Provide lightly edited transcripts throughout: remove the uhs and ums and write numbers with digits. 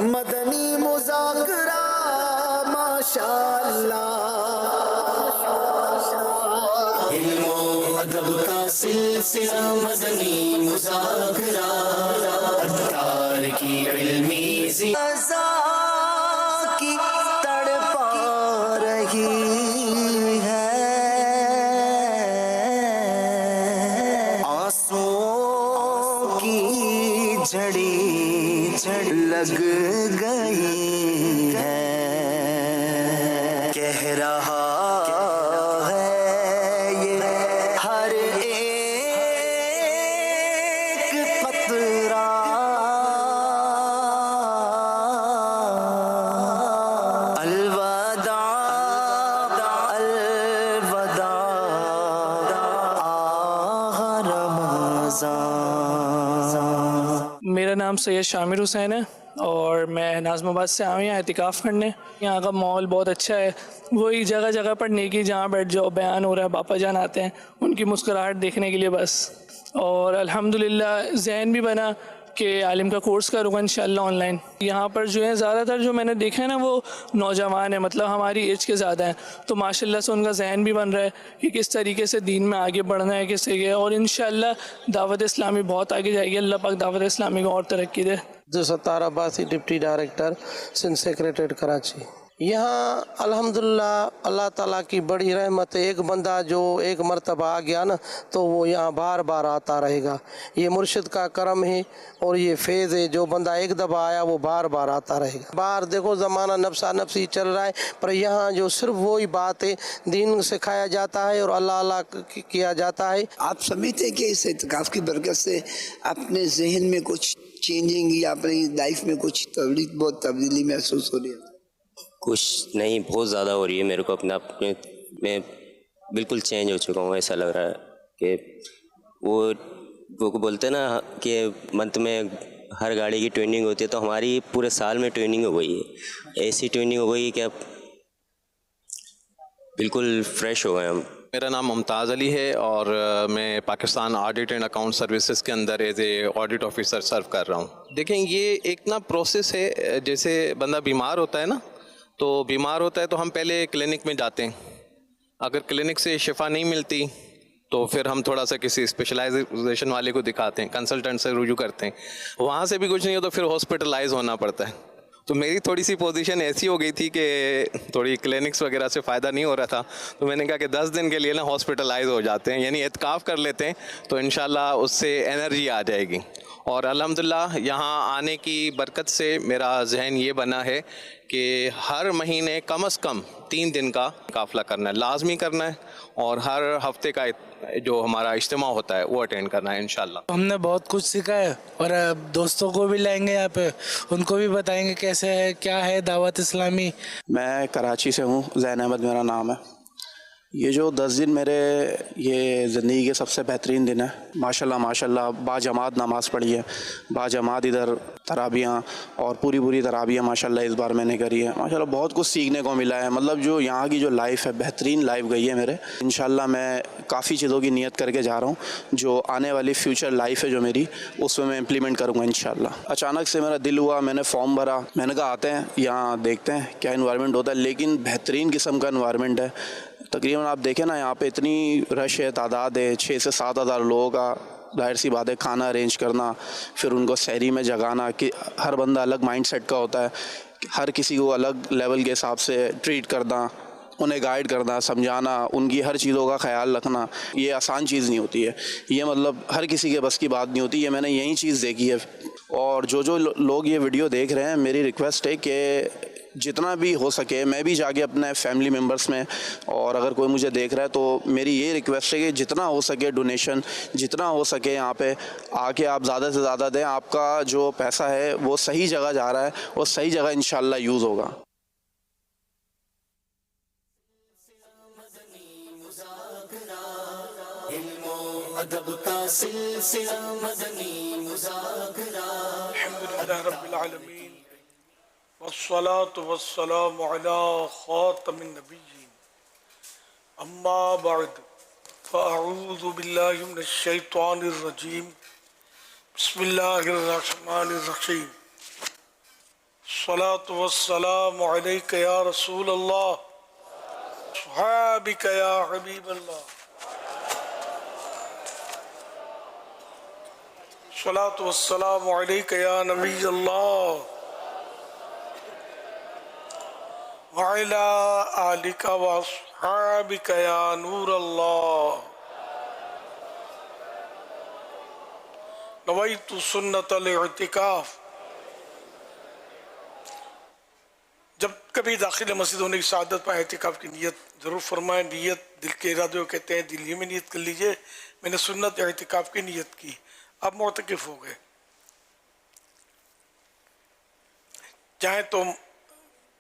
مدنی مذاکرہ ماشاءاللہ، علم و ادب کا سلسلہ مدنی مذاکرہ، ادکار کی علمی زیادہ کی تڑپا رہی ہے، آنسوؤں کی جھڑی لگ گئی ہے، کہہ رہا ہے یہ ہر ایک قطرہ، الوداع الوداع آہ رمضان۔ میرا نام سید شامر حسین ہے اور میں ناظم آباد سے آیا ہوں یہاں اعتکاف کرنے۔ یہاں کا ماحول بہت اچھا ہے، وہی جگہ جگہ پر نیکی جہاں بیٹھ جاؤ بیان ہو رہا ہے، باپا جان آتے ہیں ان کی مسکراہٹ دیکھنے کے لیے بس، اور الحمدللہ ذہن بھی بنا کہ عالم کا کورس کروں گا انشاءاللہ آن لائن۔ یہاں پر جو ہے زیادہ تر جو میں نے دیکھا ہے نا وہ نوجوان ہیں، مطلب ہماری ایج کے زیادہ ہیں، تو ماشاءاللہ سے ان کا ذہن بھی بن رہا ہے کہ کس طریقے سے دین میں آگے بڑھنا ہے کس طریقے، اور انشاءاللہ دعوت اسلامی بہت آگے جائے گی، اللہ پاک دعوت اسلامی کو اور ترقی دے۔ Sattar Abbasi deputy director Sindh secretariat Karachi. یہاں الحمدللہ اللہ تعالیٰ کی بڑی رحمت ہے، ایک بندہ جو ایک مرتبہ آ گیا نا تو وہ یہاں بار بار آتا رہے گا، یہ مرشد کا کرم ہے اور یہ فیض ہے، جو بندہ ایک دفعہ آیا وہ بار بار آتا رہے گا۔ باہر دیکھو زمانہ نفسا نفسی چل رہا ہے، پر یہاں جو صرف وہی بات ہے، دین سکھایا جاتا ہے اور اللہ اللہ کیا جاتا ہے۔ آپ سمجھتے ہیں کہ اس اعتکاف کی برکت سے اپنے ذہن میں کچھ چینجنگ یا اپنی لائف میں کچھ بہت تبدیلی محسوس ہو رہی ہے؟ کچھ نہیں، بہت زیادہ ہو رہی ہے میرے کو، اپنے میں بالکل چینج ہو چکا ہوں، ایسا لگ رہا ہے کہ وہ بولتے ہیں نا کہ منتھ میں ہر گاڑی کی ٹریننگ ہوتی ہے، تو ہماری پورے سال میں ٹریننگ ہو گئی ہے، ایسی ٹریننگ ہو گئی کہ اب بالکل فریش ہو گئے ہم۔ میرا نام ممتاز علی ہے اور میں Pakistan audit and account services کے اندر ایز اے آڈٹ آفیسر سرو کر رہا ہوں۔ دیکھیں یہ ایک نا پروسیس ہے، جیسے بندہ بیمار ہوتا ہے نا، تو بیمار ہوتا ہے تو ہم پہلے کلینک میں جاتے ہیں، اگر کلینک سے شفا نہیں ملتی تو پھر ہم تھوڑا سا کسی اسپیشلائزیشن والے کو دکھاتے ہیں، کنسلٹنٹ سے رجوع کرتے ہیں، وہاں سے بھی کچھ نہیں ہو تو پھر ہاسپٹلائز ہونا پڑتا ہے۔ تو میری تھوڑی سی پوزیشن ایسی ہو گئی تھی کہ تھوڑی کلینکس وغیرہ سے فائدہ نہیں ہو رہا تھا، تو میں نے کہا کہ 10 دن کے لیے نا ہاسپٹلائز ہو جاتے ہیں، یعنی اعتکاف کر لیتے ہیں، تو انشاءاللہ اس سے انرجی آ جائے گی۔ اور الحمدللہ یہاں آنے کی برکت سے میرا ذہن یہ بنا ہے کہ ہر مہینے کم از کم 3 دن کا قافلہ کرنا ہے، لازمی کرنا ہے، اور ہر ہفتے کا جو ہمارا اجتماع ہوتا ہے وہ اٹینڈ کرنا ہے انشاءاللہ۔ ہم نے بہت کچھ سیکھا ہے اور دوستوں کو بھی لائیں گے یہاں پہ، ان کو بھی بتائیں گے کیسے ہے کیا ہے دعوت اسلامی۔ میں کراچی سے ہوں، زین احمد میرا نام ہے۔ یہ جو 10 دن میرے یہ زندگی کے سب سے بہترین دن ہے، ماشاءاللہ ماشاءاللہ، با جماعت نماز پڑھی ہے، با جماعت ادھر تراویحاں اور پوری تراویحاں ماشاءاللہ اس بار میں نے کری ہے، ماشاءاللہ بہت کچھ سیکھنے کو ملا ہے، مطلب جو یہاں کی جو لائف ہے بہترین لائف گئی ہے میرے۔ انشاءاللہ میں کافی چیزوں کی نیت کر کے جا رہا ہوں، جو آنے والی فیوچر لائف ہے جو میری، اس میں امپلیمنٹ کروں گا انشاءاللہ۔ اچانک سے میرا دل ہوا، میں نے فارم بھرا، میں نے کہا آتے ہیں یہاں دیکھتے ہیں کیا انوائرمنٹ ہوتا ہے، لیکن بہترین قسم کا انوائرمنٹ ہے۔ تقریباً آپ دیکھیں نا یہاں پہ اتنی رش ہے، تعداد ہے 6 سے 7 ہزار لوگوں کا، ظاہر سی بات ہے کھانا ارینج کرنا، پھر ان کو سحری میں جگانا، کہ ہر بندہ الگ مائنڈ سیٹ کا ہوتا ہے، ہر کسی کو الگ لیول کے حساب سے ٹریٹ کرنا، انہیں گائیڈ کرنا، سمجھانا، ان کی ہر چیزوں کا خیال رکھنا، یہ آسان چیز نہیں ہوتی ہے، یہ مطلب ہر کسی کے بس کی بات نہیں ہوتی، یہ میں نے یہی چیز دیکھی ہے۔ اور جو لوگ یہ ویڈیو دیکھ رہے ہیں، میری ریکویسٹ ہے کہ جتنا بھی ہو سکے میں بھی جا کے اپنے فیملی ممبرس میں، اور اگر کوئی مجھے دیکھ رہا ہے تو میری یہ ریکویسٹ ہے کہ جتنا ہو سکے ڈونیشن، جتنا ہو سکے یہاں پہ آ کے آپ زیادہ سے زیادہ دیں، آپ کا جو پیسہ ہے وہ صحیح جگہ جا رہا ہے، وہ صحیح جگہ انشاءاللہ یوز ہوگا۔ ادب کا سلسلہ مدنی مذاکرہ۔ الحمدللہ رب العالمین والصلاة والسلام علی خاتم النبیین، اما بعد فاعوذ باللہ من الشیطان الرجیم، بسم اللہ الرحمن الرحیم، والصلاة والسلام عليك يا رسول الله صحابك يا حبيب الله الصلاة والسلام عليك يا نبي الله وعلى آلك وأصحابك يا نور الله نويت سنة الاعتکاف. جب کبھی داخل مسجد ہونے کی سعادت پائے اعتکاف کی نیت ضرور فرمائیں. نیت دل کے ارادے کو کہتے ہیں. دل ہی میں نیت کر لیجئے میں نے سنت اعتکاف کی نیت کی، اب معتکف ہو گئے. چاہے تو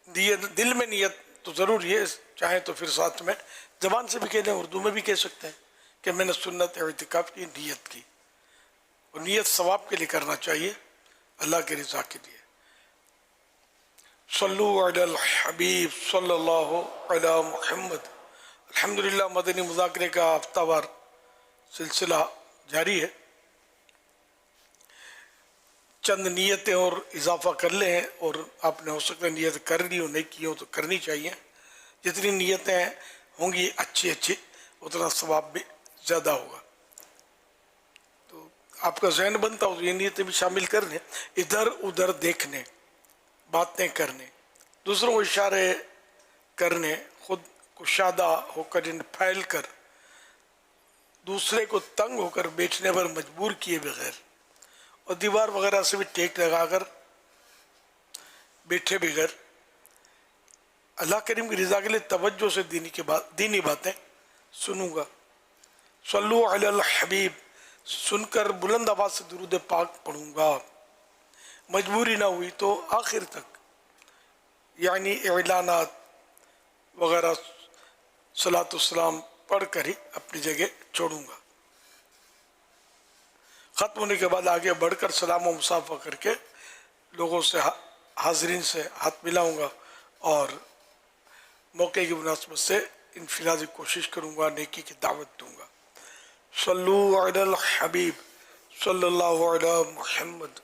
نیت دل میں نیت تو ضرور یہ، چاہے تو پھر ساتھ میں زبان سے بھی کہہ دیں، اردو میں بھی کہہ سکتے ہیں کہ میں نے سنت اعتکاف کی نیت کی. اور نیت ثواب کے لیے کرنا چاہیے، اللہ کے رضا کے لیے. صلو علی الحبیب صلی اللہ علی محمد. الحمدللہ مدنی مذاکرے کا ہفتہ وار سلسلہ جاری ہے. چند نیتیں اور اضافہ کر لیں، اور آپ نے ہو سکتا ہے نیت کر لی ہو، نہیں کی ہو تو کرنی چاہیے. جتنی نیتیں ہوں گی اچھی اتنا ثواب بھی زیادہ ہوگا. تو آپ کا ذہن بنتا ہو تو یہ نیتیں بھی شامل کر لیں. ادھر ادھر دیکھنے، باتیں کرنے، دوسروں کو اشارے کرنے، خود کشادہ ہو کر پھیل کر دوسرے کو تنگ ہو کر بیچنے پر مجبور کیے بغیر، اور دیوار وغیرہ سے بھی ٹیک لگا کر بیٹھے بغیر اللہ کریم کی رضا کے لیے توجہ سے دینی باتیں سنوں گا. صلو علی الحبیب سن کر بلند آواز سے درود پاک پڑھوں گا. مجبوری نہ ہوئی تو آخر تک، یعنی اعلانات وغیرہ صلاۃ والسلام پڑھ کر ہی اپنی جگہ چھوڑوں گا. ختم ہونے کے بعد آگے بڑھ کر سلام و مصافحہ کر کے لوگوں سے، حاضرین سے ہاتھ ملاؤں گا، اور موقع کی مناسبت سے انفرادی کوشش کروں گا، نیکی کی دعوت دوں گا. صلو علی الحبیب صلی اللہ علی محمد.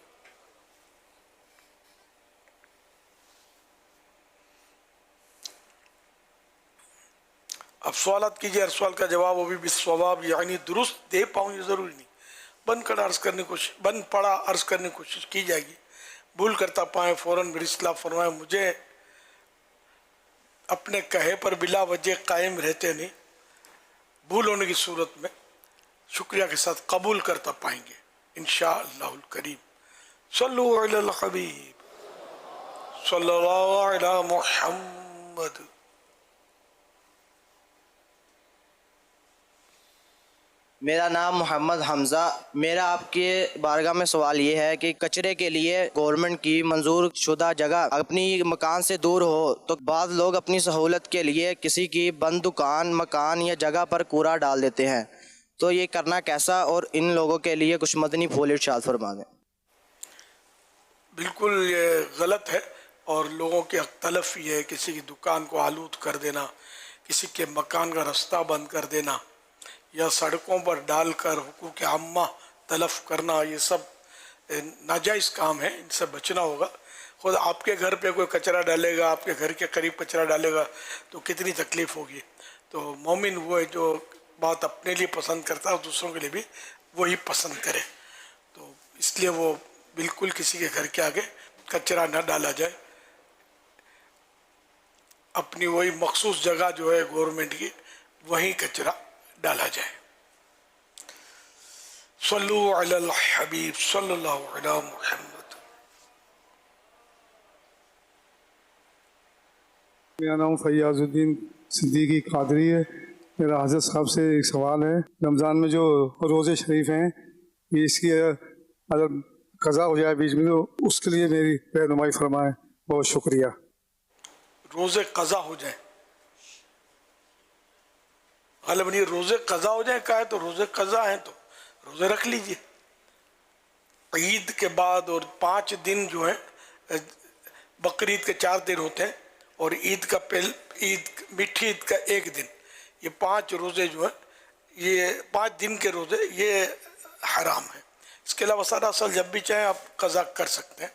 اب سوالات کیجئے. ہر سوال کا جواب ابھی بالصواب یعنی درست دے پاؤں یہ ضروری نہیں. بند پڑا عرض کرنے کی کوشش کی جائے گی. بھول کرتا پائیں فوراً میری اصلاح فرمائیں. مجھے اپنے کہے پر بلا وجہ قائم رہتے نہیں، بھول ہونے کی صورت میں شکریہ کے ساتھ قبول کرتا پائیں گے انشاءاللہ الکریم. صلو علی الحبیب صلی اللہ علی محمد. میرا نام محمد حمزہ. میرا آپ کے بارگاہ میں سوال یہ ہے کہ کچرے کے لیے گورنمنٹ کی منظور شدہ جگہ اپنی مکان سے دور ہو تو بعض لوگ اپنی سہولت کے لیے کسی کی بند دکان، مکان یا جگہ پر کوڑا ڈال دیتے ہیں، تو یہ کرنا کیسا، اور ان لوگوں کے لیے کچھ مدنی پھول ارشاد فرما دیں. بالکل یہ غلط ہے، اور لوگوں کے حق تلف یہ ہے. کسی کی دکان کو آلود کر دینا، کسی کے مکان کا رستہ بند کر دینا، یا سڑکوں پر ڈال کر حقوق عامہ تلف کرنا، یہ سب ناجائز کام ہے. ان سے بچنا ہوگا. خود آپ کے گھر پہ کوئی کچرا ڈالے گا، آپ کے گھر کے قریب کچرا ڈالے گا تو کتنی تکلیف ہوگی. تو مومن وہ ہے جو بات اپنے لیے پسند کرتا ہے اور دوسروں کے لیے بھی وہی پسند کرے. تو اس لیے وہ بالکل کسی کے گھر کے آگے کچرا نہ ڈالا جائے. اپنی وہی مخصوص جگہ جو ہے گورنمنٹ کی، وہیں کچرا ڈالا جائے. صلو علی الحبیب صلی اللہ علی محمد. میرا نام فیاض الدین صدیقی قادری ہے. میرا حضرت صاحب سے ایک سوال ہے. رمضان میں جو روزے شریف ہیں، یہ اس کی اگر قضا ہو جائے بیچ میں تو اس کے لیے میری رہنمائی فرمائیں. بہت شکریہ. روزے قضا ہو جائیں، غالباً یہ روزے قضا ہو جائیں کہا ہے، تو روزے قضا ہیں تو روزے رکھ لیجئے. عید کے بعد اور 5 دن جو ہیں، بقرعید کے 4 دن ہوتے ہیں، اور عید کا میٹھی عید کا 1 دن، یہ 5 روزے جو ہیں، یہ 5 دن کے روزے یہ حرام ہیں. اس کے علاوہ سارا سال جب بھی چاہیں آپ قضا کر سکتے ہیں.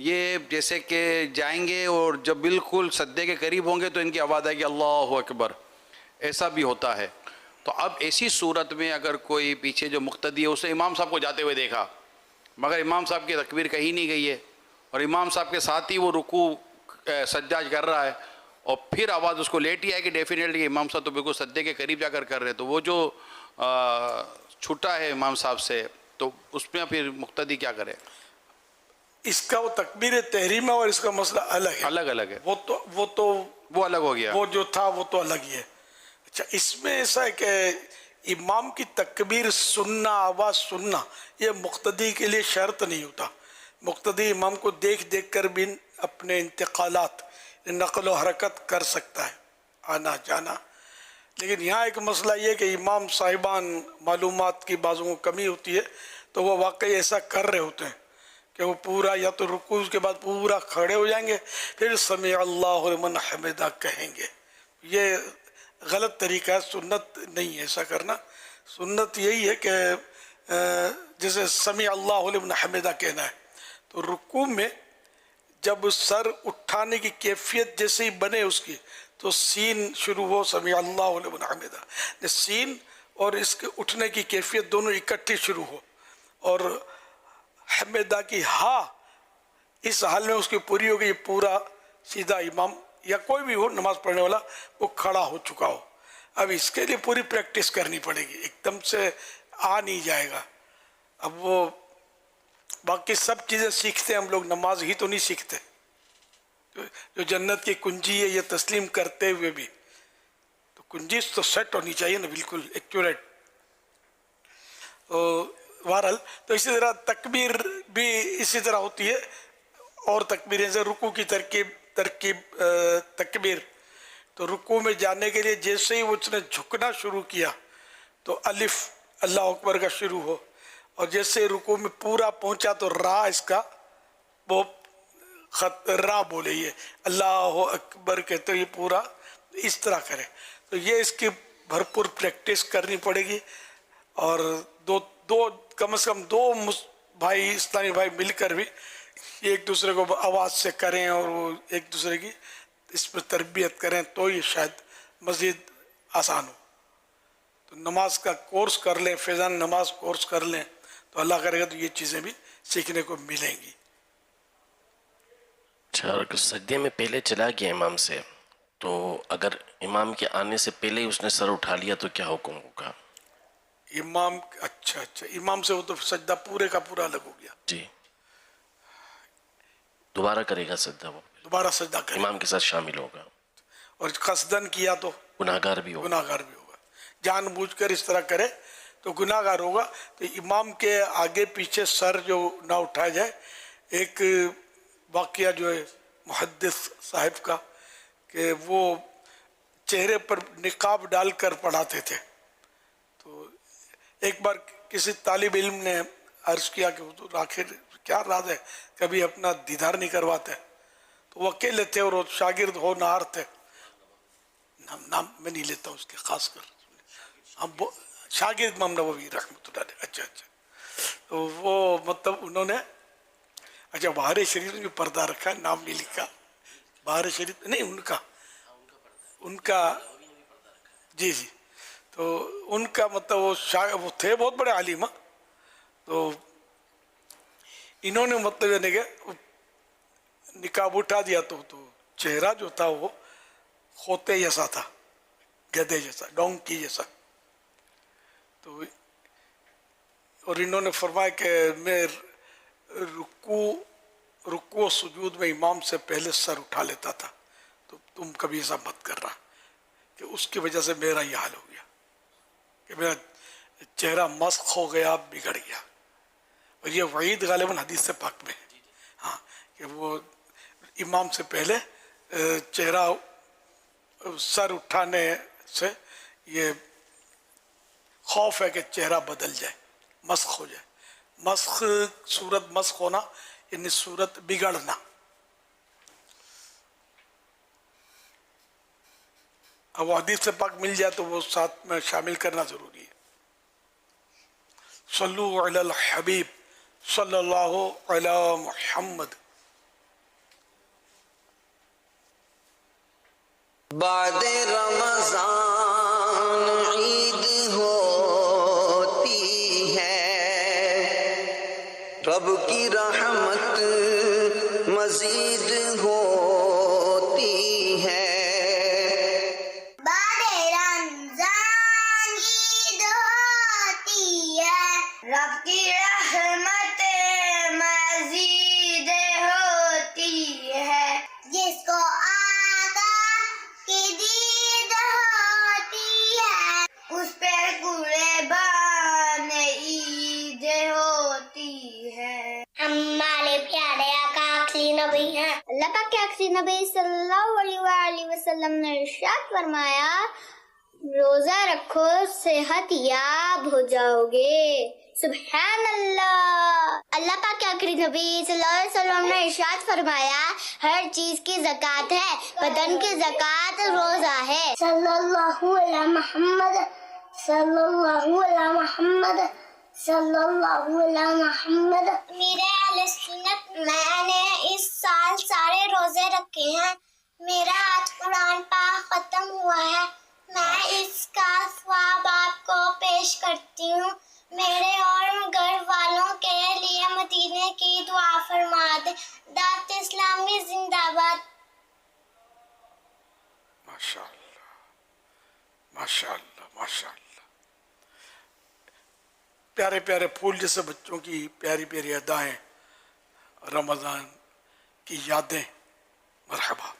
یہ جیسے کہ جائیں گے اور جب بالکل سجدے کے قریب ہوں گے تو ان کی آواز آئے گی اللہ اکبر، ایسا بھی ہوتا ہے۔ تو اب ایسی صورت میں اگر کوئی پیچھے جو مقتدی ہے اسے امام صاحب کو جاتے ہوئے دیکھا مگر امام صاحب کی تکبیر کہی نہیں گئی ہے اور امام صاحب کے ساتھ ہی وہ رکوع سجدہ کر رہا ہے اور پھر آواز اس کو لیٹ ہی آئے کہ ڈیفینیٹلی امام صاحب تو بالکل سجدے کے قریب جا کر رہے ہیں، تو وہ جو چھٹا ہے امام صاحب سے تو اس میں پھر مقتدی کیا کرے؟ اس کا وہ تکبیر تحریم ہے اور اس کا مسئلہ الگ ہے، الگ ہے، وہ الگ ہو گیا، وہ جو تھا وہ تو الگ ہی ہے۔ اچھا، اس میں ایسا ہے کہ امام کی تکبیر سننا، آواز سننا، یہ مقتدی کے لیے شرط نہیں ہوتا۔ مقتدی امام کو دیکھ دیکھ کر بھی اپنے انتقالات، نقل و حرکت کر سکتا ہے، آنا جانا۔ لیکن یہاں ایک مسئلہ یہ کہ امام صاحبان معلومات کی بعضوں کو کمی ہوتی ہے تو وہ واقعی ایسا کر رہے ہوتے ہیں کہ وہ پورا یا تو رکوع کے بعد پورا کھڑے ہو جائیں گے پھر سمع اللہ لمن حمدہ کہیں گے۔ یہ غلط طریقہ ہے، سنت نہیں ہے ایسا کرنا۔ سنت یہی ہے کہ جیسے سمع اللہ لمن حمدہ کہنا ہے تو رکوع میں جب سر اٹھانے کی کیفیت جیسے ہی بنے اس کی تو سین شروع ہو سمع اللہ لمن حمدہ، سین اور اس کے اٹھنے کی کیفیت دونوں اکٹھی شروع ہو اور حمدہ کی ہاں اس حال میں اس کی پوری ہو گئی، پورا سیدھا امام یا کوئی بھی ہو نماز پڑھنے والا وہ کھڑا ہو چکا ہو۔ اب اس کے لیے پوری پریکٹس کرنی پڑے گی، ایک دم سے آ نہیں جائے گا۔ اب وہ باقی سب چیزیں سیکھتے ہیں ہم لوگ، نماز ہی تو نہیں سیکھتے۔ جو جنت کی کنجی ہے یہ تسلیم کرتے ہوئے بھی تو کنجی تو سیٹ ہونی چاہیے نا، بالکل ایکوریٹ۔ بہرحال تو اسی طرح تکبیر بھی اسی طرح ہوتی ہے، اور تکبیریں سے رکوع کی تکبیر تو رکوع میں جانے کے لیے جیسے ہی اس نے جھکنا شروع کیا تو الف اللہ اکبر کا شروع ہو، اور جیسے رکوع میں پورا پہنچا تو را اس کا وہ را بولے، یہ اللہ اکبر کہتے یہ پورا اس طرح کرے۔ تو یہ اس کی بھرپور پریکٹس کرنی پڑے گی، اور دو کم از کم دو بھائی اسلامی بھائی مل کر بھی ایک دوسرے کو آواز سے کریں اور وہ ایک دوسرے کی اس پر تربیت کریں تو یہ شاید مزید آسان ہو۔ تو نماز کا کورس کر لیں، فیضان نماز کورس کر لیں تو اللہ کرے گا تو یہ چیزیں بھی سیکھنے کو ملیں گی۔ اچھا، اگر سجدے میں پہلے چلا گیا امام سے تو اگر امام کے آنے سے پہلے ہی اس نے سر اٹھا لیا تو کیا حکم ہوگا؟ امام اچھا امام سے وہ تو سجدہ پورے کا پورا الگ ہو گیا، جی دوبارہ کرے گا سجدہ، وہ دوبارہ سجدہ کرے، امام کے ساتھ شامل ہوگا، اور قصدن کیا تو گناہگار بھی ہوگا، جان بوجھ کر اس طرح کرے تو گناہگار ہوگا۔ تو امام کے آگے پیچھے سر جو نہ اٹھایا جائے۔ ایک واقعہ جو ہے محدث صاحب کا کہ وہ چہرے پر نقاب ڈال کر پڑھاتے تھے، تو ایک بار کسی طالب علم نے عرض کیا کہ حضور آخر کیا راز ہے، کبھی اپنا دیدار نہیں کرواتے؟ تو وہ اکیلے تھے اور وہ شاگرد ہو نہار تھے، نام میں نہیں لیتا اس کے خاص کر، ہم شاگرد امام نووی رحمۃ اللہ علیہ۔ اچھا تو وہ مطلب انہوں نے اچھا بہار شریف میں پردہ رکھا، نام نہیں لکھا، بہار شریف نہیں ان کا جی تو ان کا مطلب وہ تھے بہت بڑے عالم، تو انہوں نے مطلب یعنی کہ نقاب اٹھا دیا تو چہرہ جو تھا وہ خوتے جیسا تھا، گدھے جیسا، ڈونکی جیسا۔ تو اور انہوں نے فرمایا کہ میں رکوع سجود میں امام سے پہلے سر اٹھا لیتا تھا، تو تم کبھی ایسا مت کر رہا، کہ اس کی وجہ سے میرا یہ حال ہو گیا کہ میرا چہرہ مسخ ہو گیا، بگڑ گیا۔ اور یہ وعید غالباً حدیث سے پاک میں ہے، ہاں، کہ وہ امام سے پہلے چہرہ سر اٹھانے سے یہ خوف ہے کہ چہرہ بدل جائے، مسخ ہو جائے۔ مسخ صورت مسخ ہونا یعنی صورت بگڑنا۔ اب وہ حدیث سے پاک مل جائے تو وہ ساتھ میں شامل کرنا ضروری ہے۔ صلو علی الحبیب صلی اللہ علی محمد۔ بعد رمضان عید ہوتی ہے، رب کی رحمت مزید ہوتی ہے۔ بعد رمضان عید ہوتی ہے، رب کی رحمت مزید ہوتی ہے۔ جس کو آقا کی دید ہوتی ہے، اس پہ قربان عید ہوتی ہے۔ ہمارے پیارے آقا آخری نبی ہیں۔ اللہ پاک کے آخری نبی صلی اللہ علیہ وآلہ وسلم نے ارشاد فرمایا، روزہ رکھو صحت یاب ہو جاؤ گے۔ سبحان اللہ۔ اللہ پاک کے آخری نبی صلی اللہ علیہ وسلم نے ارشاد فرمایا، ہر چیز کی زکوٰۃ ہے، بدن کی زکوٰۃ روزہ ہے۔ صلی اللہ علیہ محمد، صلی اللہ علیہ محمد، صلی اللہ علیہ محمد۔ میرے اہل سنت، میں نے اس سال سارے روزے رکھے ہیں۔ میرا آج قرآن پاک ختم ہوا ہے، میں اس کا ثواب آپ کو پیش کرتی ہوں۔ میرے اور گھر والوں کے لیے مدینے کی دعا فرما دیں۔ دعوت اسلامی زندہ باد۔ ماشاء اللہ، ماشاء اللہ، ماشاء اللہ۔ پیارے پیارے پھول جیسے بچوں کی پیاری پیاری ادائیں، رمضان کی یادیں، مرحبا۔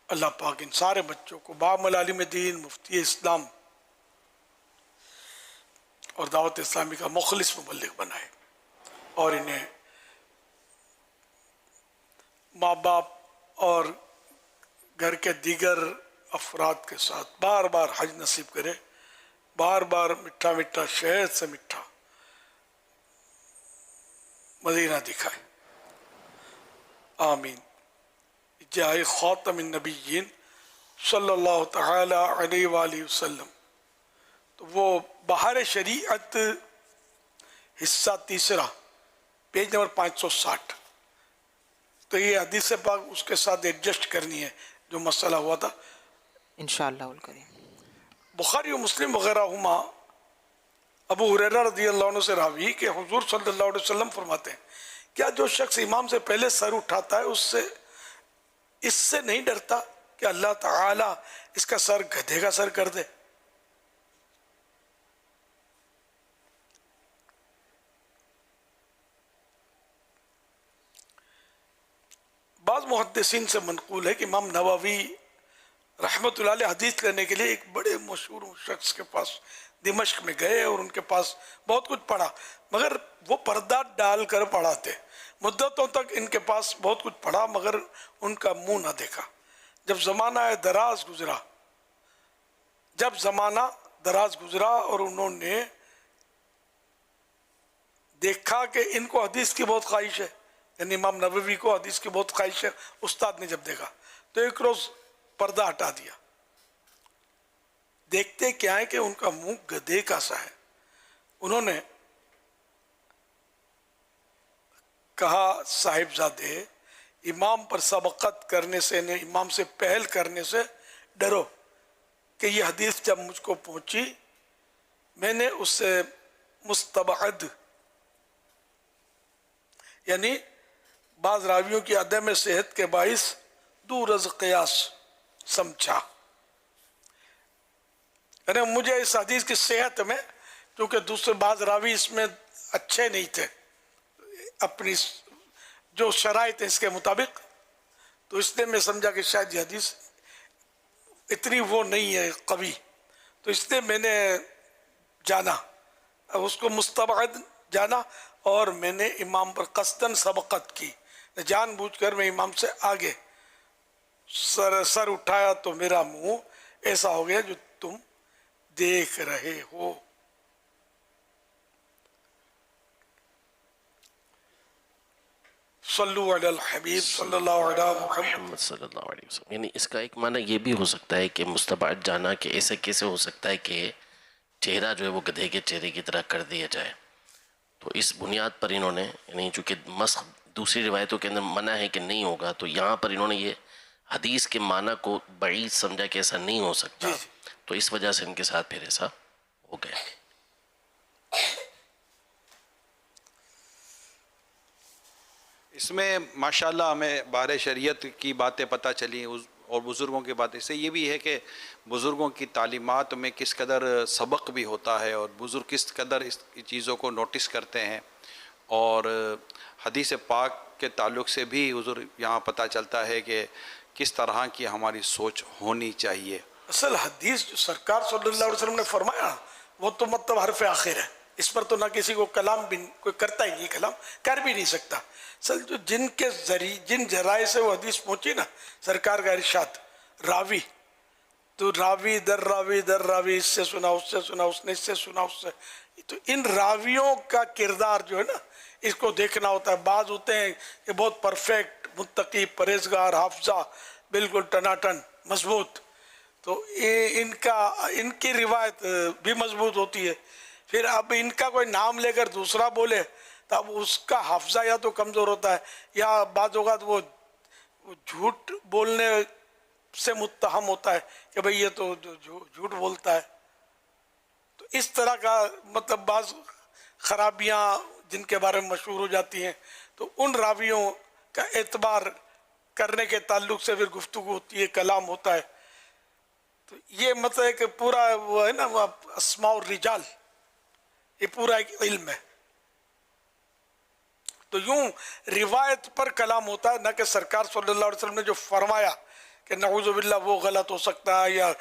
اللہ پاک ان سارے بچوں کو بام العالم دین، مفتی اسلام اور دعوت اسلامی کا مخلص مبلغ بنائے، اور انہیں ماں باپ اور گھر کے دیگر افراد کے ساتھ بار بار حج نصیب کرے، بار بار میٹھا میٹھا شہد سے میٹھا مدینہ دکھائے، آمین۔ جائے خاتم النبیین صلی اللہ تعالی علیہ وآلہ وسلم۔ تو وہ بہار شریعت حصہ تیسرا، پیج نمبر 560، تو یہ حدیث پاک اس کے ساتھ ایڈجسٹ کرنی ہے جو مسئلہ ہوا تھا انشاءاللہ الکریم۔ بخاری و مسلم وغیرہ ہما ابو ہریرہ رضی اللہ عنہ سے راوی کہ حضور صلی اللہ علیہ وسلم فرماتے ہیں، کیا جو شخص امام سے پہلے سر اٹھاتا ہے اس سے نہیں ڈرتا کہ اللہ تعالیٰ اس کا سر گدھے کا سر کر دے؟ بعض محدثین سے منقول ہے کہ امام نووی رحمت اللہ علیہ حدیث کرنے کے لیے ایک بڑے مشہور شخص کے پاس دمشق میں گئے اور ان کے پاس بہت کچھ پڑھا، مگر وہ پردہ ڈال کر پڑھاتے، مدتوں تک ان کے پاس بہت کچھ پڑھا مگر ان کا منہ نہ دیکھا۔ جب زمانہ دراز گزرا اور انہوں نے دیکھا کہ ان کو حدیث کی بہت خواہش ہے، یعنی امام نووی کو حدیث کی بہت خواہش ہے، استاد نے جب دیکھا تو ایک روز پردہ ہٹا دیا۔ دیکھتے کیا ہے کہ ان کا منہ گدھے کا سا ہے۔ انہوں نے کہا، صاحبزادے، امام پر سبقت کرنے سے، امام سے پہل کرنے سے ڈرو کہ یہ حدیث جب مجھ کو پہنچی میں نے اس سے مستبعد، یعنی بعض راویوں کی عدم صحت کے باعث دور از قیاس سمجھا، یعنی مجھے اس حدیث کی صحت میں، کیونکہ دوسرے بعض راوی اس میں اچھے نہیں تھے اپنی جو شرائط ہیں اس کے مطابق، تو اس لیے میں سمجھا کہ شاید یہ حدیث اتنی وہ نہیں ہے قوی، تو اس لیے میں نے جانا، اس کو مستبعد جانا اور میں نے امام پر قصداً سبقت کی، جان بوجھ کر میں امام سے آگے سر اٹھایا تو میرا منہ ایسا ہو گیا جو تم دیکھ رہے ہو۔ صلو علی الحبیب صلی اللہ علیہ محمد صلی اللہ علیہ وسلم۔ یعنی اس کا ایک معنی یہ بھی ہو سکتا ہے کہ مستبعد جانا کہ ایسے کیسے ہو سکتا ہے کہ چہرہ جو ہے وہ گدھے کے چہرے کی طرح کر دیا جائے، تو اس بنیاد پر انہوں نے، یعنی چونکہ مسخ دوسری روایتوں کے اندر منع ہے کہ نہیں ہوگا، تو یہاں پر انہوں نے یہ حدیث کے معنی کو بعید سمجھا کہ ایسا نہیں ہو سکتا، تو اس وجہ سے ان کے ساتھ پھر ایسا ہو گیا۔ اس میں ماشاءاللہ ہمیں بارے شریعت کی باتیں پتہ چلی اور بزرگوں کی باتیں، اس سے یہ بھی ہے کہ بزرگوں کی تعلیمات میں کس قدر سبق بھی ہوتا ہے اور بزرگ کس قدر اس چیزوں کو نوٹس کرتے ہیں، اور حدیث پاک کے تعلق سے بھی حضور یہاں پتہ چلتا ہے کہ کس طرح کی ہماری سوچ ہونی چاہیے۔ اصل حدیث جو سرکار صلی اللہ علیہ وسلم نے فرمایا وہ تو مطلب حرف آخر ہے، اس پر تو نہ کسی کو کلام بھی کوئی کرتا ہی نہیں، کلام کر بھی نہیں سکتا۔ اصل جو جن کے ذریعے جن ذرائع سے وہ حدیث پہنچی نا، سرکار کا ارشاد، راوی تو راوی در راوی، اس سے سنا، اس سے سنا، اس نے اس سے سنا، اس سے، تو ان راویوں کا کردار جو ہے نا اس کو دیکھنا ہوتا ہے۔ بعض ہوتے ہیں کہ بہت پرفیکٹ، متقی، پرہیزگار، حافظہ بالکل ٹناٹن مضبوط، تو ان کی روایت بھی مضبوط ہوتی ہے۔ پھر اب ان کا کوئی نام لے کر دوسرا بولے تو اب اس کا حافظہ یا تو کمزور ہوتا ہے، یا بعض اوقات وہ جھوٹ بولنے سے متہم ہوتا ہے کہ بھئی یہ تو جھوٹ بولتا ہے۔ تو اس طرح کا مطلب بعض خرابیاں جن کے بارے میں مشہور ہو جاتی ہیں، تو ان راویوں کا اعتبار کرنے کے تعلق سے پھر گفتگو ہوتی ہے، کلام ہوتا ہے۔ تو یہ مطلب ہے کہ پورا وہ ہے نا وہ اسماء الرجال، یہ پورا ایک علم ہے۔ تو یوں روایت پر کلام ہوتا ہے، نہ کہ سرکار صلی اللہ علیہ وسلم نے جو فرمایا کہ نعوذ باللہ وہ غلط ہو سکتا ہے، یا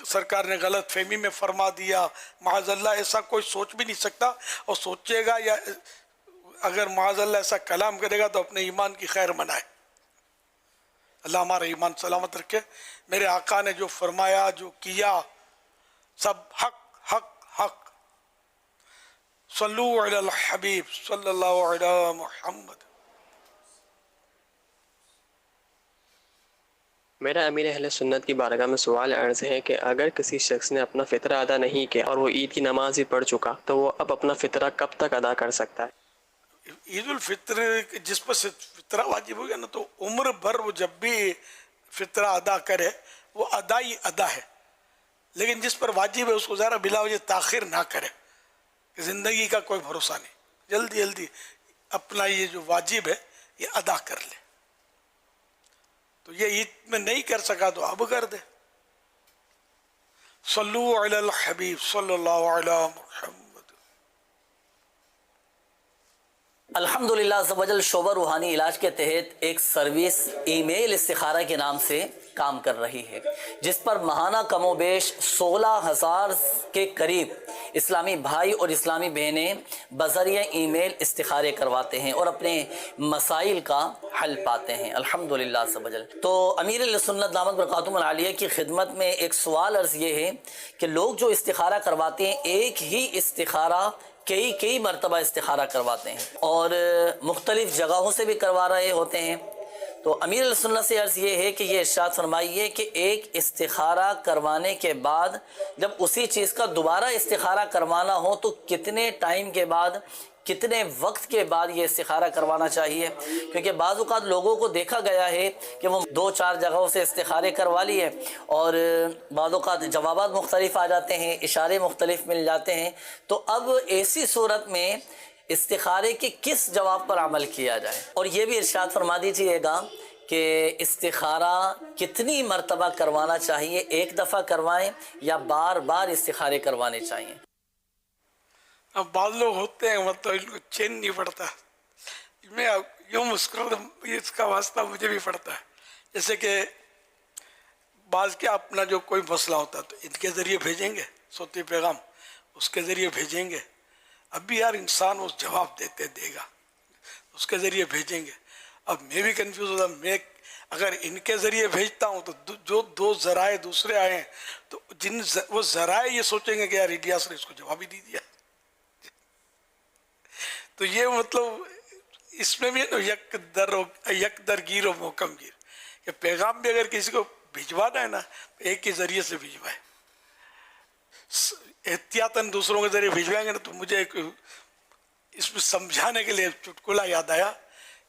سرکار نے غلط فہمی میں فرما دیا، معاذ اللہ ایسا کوئی سوچ بھی نہیں سکتا، اور سوچے گا یا اگر معاذ اللہ ایسا کلام کرے گا تو اپنے ایمان کی خیر منائے۔ اللہ ہمارا ایمان سلامت رکھے۔ میرے آقا نے جو فرمایا، جو کیا، سب حق حق حق۔ صلو علی الحبیب صلی اللہ علی محمد۔ میرا امیر اہل سنت کی بارگاہ میں سوال عرض ہے کہ اگر کسی شخص نے اپنا فطرہ ادا نہیں کیا اور وہ عید کی نماز ہی پڑھ چکا تو وہ اب اپنا فطرہ کب تک ادا کر سکتا ہے؟ عید الفطر جس پر فطرہ واجب ہو گیا نا، تو عمر بھر وہ جب بھی فطرہ ادا کرے وہ ادا ہی ادا ہے، لیکن جس پر واجب ہے اس کو ذرا بلا وجہ تاخیر نہ کرے، کہ زندگی کا کوئی بھروسہ نہیں، جلدی جلدی اپنا یہ جو واجب ہے یہ ادا کر لے۔ تو یہ عید میں نہیں کر سکا تو اب کر دے۔ صلو علی الحبیب صلی اللہ علی محمد۔ الحمدللہ عز و جل شعبہ روحانی علاج کے تحت ایک سروس ای میل استخارہ کے نام سے کام کر رہی ہے، جس پر ماہانہ کم و بیش 16,000 کے قریب اسلامی بھائی اور اسلامی بہنیں بذریعہ ای میل استخارے کرواتے ہیں اور اپنے مسائل کا حل پاتے ہیں الحمدللہ عز و جل۔ تو امیر اہل سنت دامت برکاتہم العالیہ کی خدمت میں ایک سوال عرض یہ ہے کہ لوگ جو استخارہ کرواتے ہیں ایک ہی استخارہ کئی مرتبہ استخارہ کرواتے ہیں اور مختلف جگہوں سے بھی کروا رہے ہوتے ہیں، تو امیر علیہ سنت سے عرض یہ ہے کہ یہ ارشاد فرمائیے کہ ایک استخارہ کروانے کے بعد جب اسی چیز کا دوبارہ استخارہ کروانا ہو تو کتنے ٹائم کے بعد، کتنے وقت کے بعد یہ استخارہ کروانا چاہیے؟ کیونکہ بعض اوقات لوگوں کو دیکھا گیا ہے کہ وہ 2-4 جگہوں سے استخارے کروا لیے اور بعض اوقات جوابات مختلف آ جاتے ہیں، اشارے مختلف مل جاتے ہیں، تو اب ایسی صورت میں استخارے کے کس جواب پر عمل کیا جائے؟ اور یہ بھی ارشاد فرما دیجئے گا کہ استخارہ کتنی مرتبہ کروانا چاہیے، ایک دفعہ کروائیں یا بار بار استخارے کروانے چاہیے؟ اب بعض لوگ ہوتے ہیں مطلب ان کو چین نہیں پڑتا، میں یوں مسکرا، اس کا واسطہ مجھے بھی پڑتا ہے، جیسے کہ بعض کے اپنا جو کوئی مسئلہ ہوتا ہے تو ان کے ذریعے بھیجیں گے صوتی پیغام، اس کے ذریعے بھیجیں گے، اب بھی یار انسان اس جواب دے گا، اس کے ذریعے بھیجیں گے۔ اب میں بھی کنفیوز ہوتا، میں اگر ان کے ذریعے بھیجتا ہوں تو جو 2 ذرائع دوسرے آئے ہیں تو وہ ذرائع یہ سوچیں گے کہ یار الیاس نے اس کو جواب ہی دی دیا، تو یہ مطلب اس میں بھی یک در گیر و محکم گیر، کہ پیغام بھی اگر کسی کو بھجوانا ہے نا ایک ہی ذریعے سے بھجوائے، احتیاطاً دوسروں کے ذریعے بھجوائیں گے نا۔ تو مجھے ایک اس میں سمجھانے کے لیے چٹکلا یاد آیا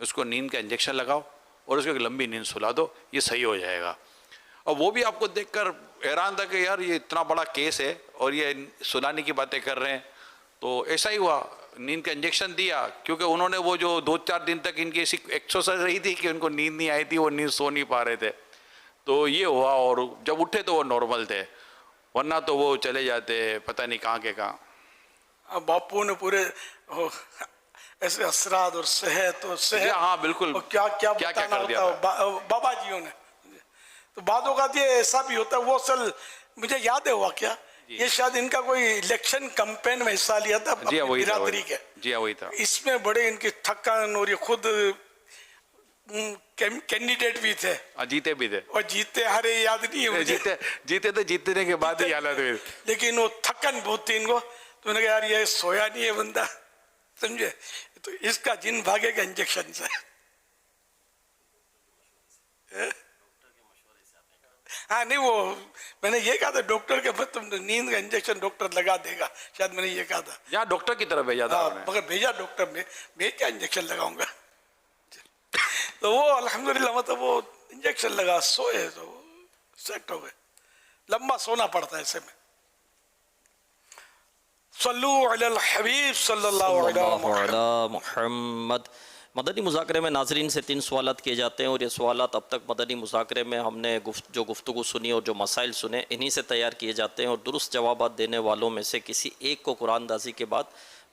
اس کو نیند کا انجیکشن لگاؤ اور اس کو ایک لمبی نیند سلا دو، یہ صحیح ہو جائے گا۔ اور وہ بھی آپ کو دیکھ کر حیران تھا کہ یار یہ اتنا بڑا کیس ہے اور یہ سلانے کی باتیں کر رہے ہیں۔ تو ایسا ہی ہوا، نیند کا انجیکشن دیا، کیونکہ انہوں نے وہ جو 2-4 دن تک ان کی ایسی ایکسرسائز رہی تھی کہ ان کو نیند نہیں آئی تھی، وہ نیند سو نہیں پا رہے تھے، تو یہ ہوا، اور جب اٹھے تو وہ نارمل تھے، ورنہ تو وہ چلے جاتے پتہ نہیں کہاں کے کہاں۔ باپو نے پورے ایسے اثرات اور صحت اور صحت، ہاں بالکل، کیا کیا بتانا ہوتا ہے بابا جیوں نے۔ تو بعد اوقات یہ ایسا بھی ہوتا ہے، وہ اصل مجھے یاد ہے ہوا کیا، یہ شاید ان کا کوئی الیکشن کمپین میں حصہ لیا تھا اپنی برادری کے، جی ہاں وہی تھا، اس میں بڑے ان کی تھکن، اور یہ خود کینڈیڈیٹ بھی تھے، جیتے بھی تھے، اور جیتے ہارے یاد نہیں ہے مجھے، جیتے تو جیتنے کے بعد ہی حالت ہوئی، لیکن وہ تھکن بہت تھی ان کو، تو انہوں نے کہا یار یہ سویا نہیں ہے بندہ، سمجھے، تو اس کا جن بھاگے گا انجیکشن سے۔ ہاں نہیں، وہ میں نے یہ کہا تھا ڈاکٹر کے بعد تم نیند کا انجیکشن ڈاکٹر لگا دے گا، شاید میں نے یہ کہا تھا، یہاں ڈاکٹر کی طرف بھیجا تھا، مگر بھیجا ڈاکٹر نے، میں کیا انجیکشن لگاؤں گا، تو وہ الحمدللہ مطلب وہ انجیکشن لگا، سوئے تو سیٹ ہو گئے، لمبا سونا پڑتا ہے ایسے میں۔ صلو علی الحبیب صلی اللہ علیہ محمد۔ مدنی مذاکرے میں ناظرین سے 3 سوالات کیے جاتے ہیں، اور یہ سوالات اب تک مدنی مذاکرے میں ہم نے جو گفتگو سنی اور جو مسائل سنے انہی سے تیار کیے جاتے ہیں، اور درست جوابات دینے والوں میں سے کسی ایک کو قرآن اندازی کے بعد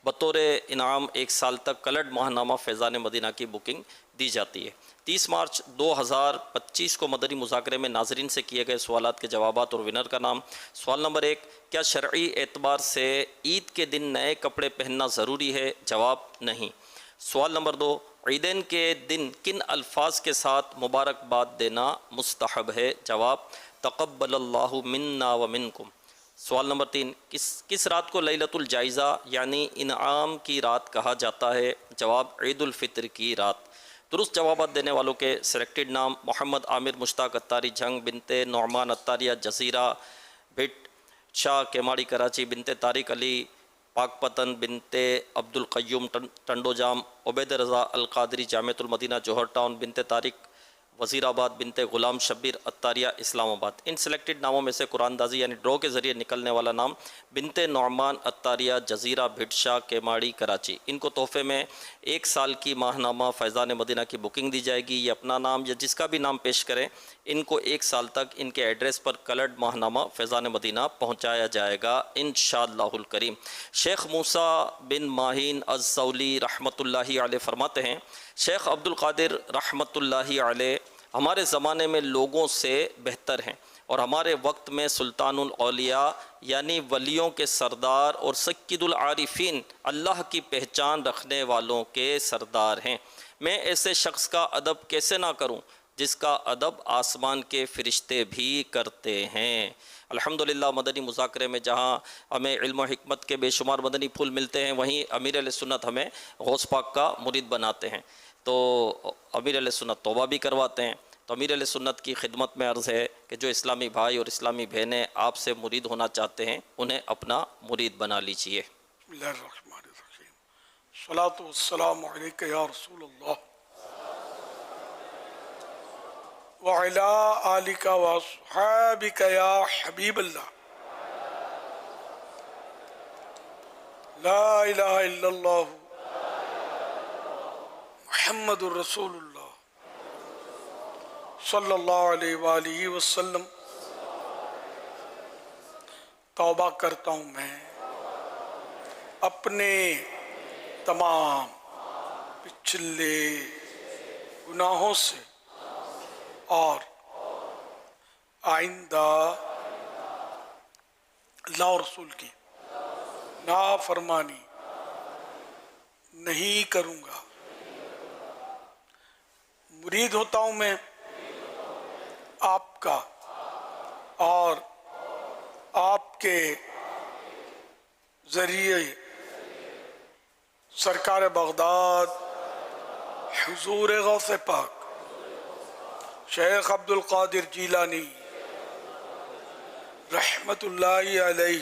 بطور انعام 1 سال تک کلڈ ماہنامہ فیضان مدینہ کی بکنگ دی جاتی ہے۔ 30 مارچ 2025 کو مدنی مذاکرے میں ناظرین سے کیے گئے سوالات کے جوابات اور ونر کا نام۔ سوال نمبر 1، کیا شرعی اعتبار سے عید کے دن نئے کپڑے پہننا ضروری ہے؟ جواب نہیں۔ سوال نمبر 2، عیدین کے دن کن الفاظ کے ساتھ مبارکباد دینا مستحب ہے؟ جواب تقبل اللہ منا و منکم۔ سوال نمبر 3، کس رات کو لیلۃ الجائزہ یعنی انعام کی رات کہا جاتا ہے؟ جواب عید الفطر کی رات۔ درست جوابات دینے والوں کے سلیکٹڈ نام: محمد عامر مشتاق اتاری جھنگ بنت نعمان اتاریہ جزیرہ بھٹ شاہ کیماڑی کراچی، بنت طارق علی پاک پتن، بنت عبد القیوم ٹنڈو جام، عبید رضا القادری جامعۃ المدینہ جوہر ٹاؤن، بنت طارق وزیر آباد، بنت غلام شبیر اتاریہ اسلام آباد۔ ان سلیکٹڈ ناموں میں سے قرآن اندازی یعنی ڈرا کے ذریعے نکلنے والا نام بنت نعمان اتاریہ جزیرہ بھٹ شاہ کیماڑی کراچی۔ ان کو تحفے میں 1 سال کی ماہنامہ فیضان مدینہ کی بکنگ دی جائے گی۔ یہ اپنا نام یا جس کا بھی نام پیش کریں، ان کو 1 سال تک ان کے ایڈریس پر کلرڈ ماہنامہ فیضان مدینہ پہنچایا جائے گا انشاءاللہ الکریم۔ شیخ موسیٰ بن ماہین الزولی رحمۃ اللہ علیہ فرماتے ہیں، شیخ عبد القادر رحمۃ اللہ علیہ ہمارے زمانے میں لوگوں سے بہتر ہیں، اور ہمارے وقت میں سلطان الاولیاء یعنی ولیوں کے سردار اور سید العارفین اللہ کی پہچان رکھنے والوں کے سردار ہیں۔ میں ایسے شخص کا ادب کیسے نہ کروں جس کا ادب آسمان کے فرشتے بھی کرتے ہیں۔ الحمدللہ مدنی مذاکرے میں جہاں ہمیں علم و حکمت کے بے شمار مدنی پھول ملتے ہیں، وہیں امیر علیہ سنت ہمیں غوث پاک کا مرید بناتے ہیں، تو امیر علیہ سنت توبہ بھی کرواتے ہیں۔ تو امیر علیہ سنت کی خدمت میں عرض ہے کہ جو اسلامی بھائی اور اسلامی بہنیں آپ سے مرید ہونا چاہتے ہیں، انہیں اپنا مرید بنا لیجئے۔ بسم اللہ الرحمن الرحیم، الصلاۃ والسلام علیک یا رسول اللہ وعلی آلک واصحابک یا حبیب اللہ، لا الہ الا اللہ محمد الرسول اللہ صلی اللہ علیہ وآلہ وسلم۔ توبہ کرتا ہوں میں اپنے تمام پچھلے گناہوں سے اور آئندہ اللہ اور رسول کی نافرمانی نہیں کروں گا۔ مرید ہوتا ہوں میں آپ کا اور آپ کے ذریعے سرکار بغداد حضور غوث پاک شیخ عبد القادر جیلانی رحمت اللہ علیہ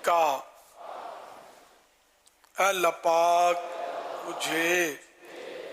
کا اللہ پاک مجھے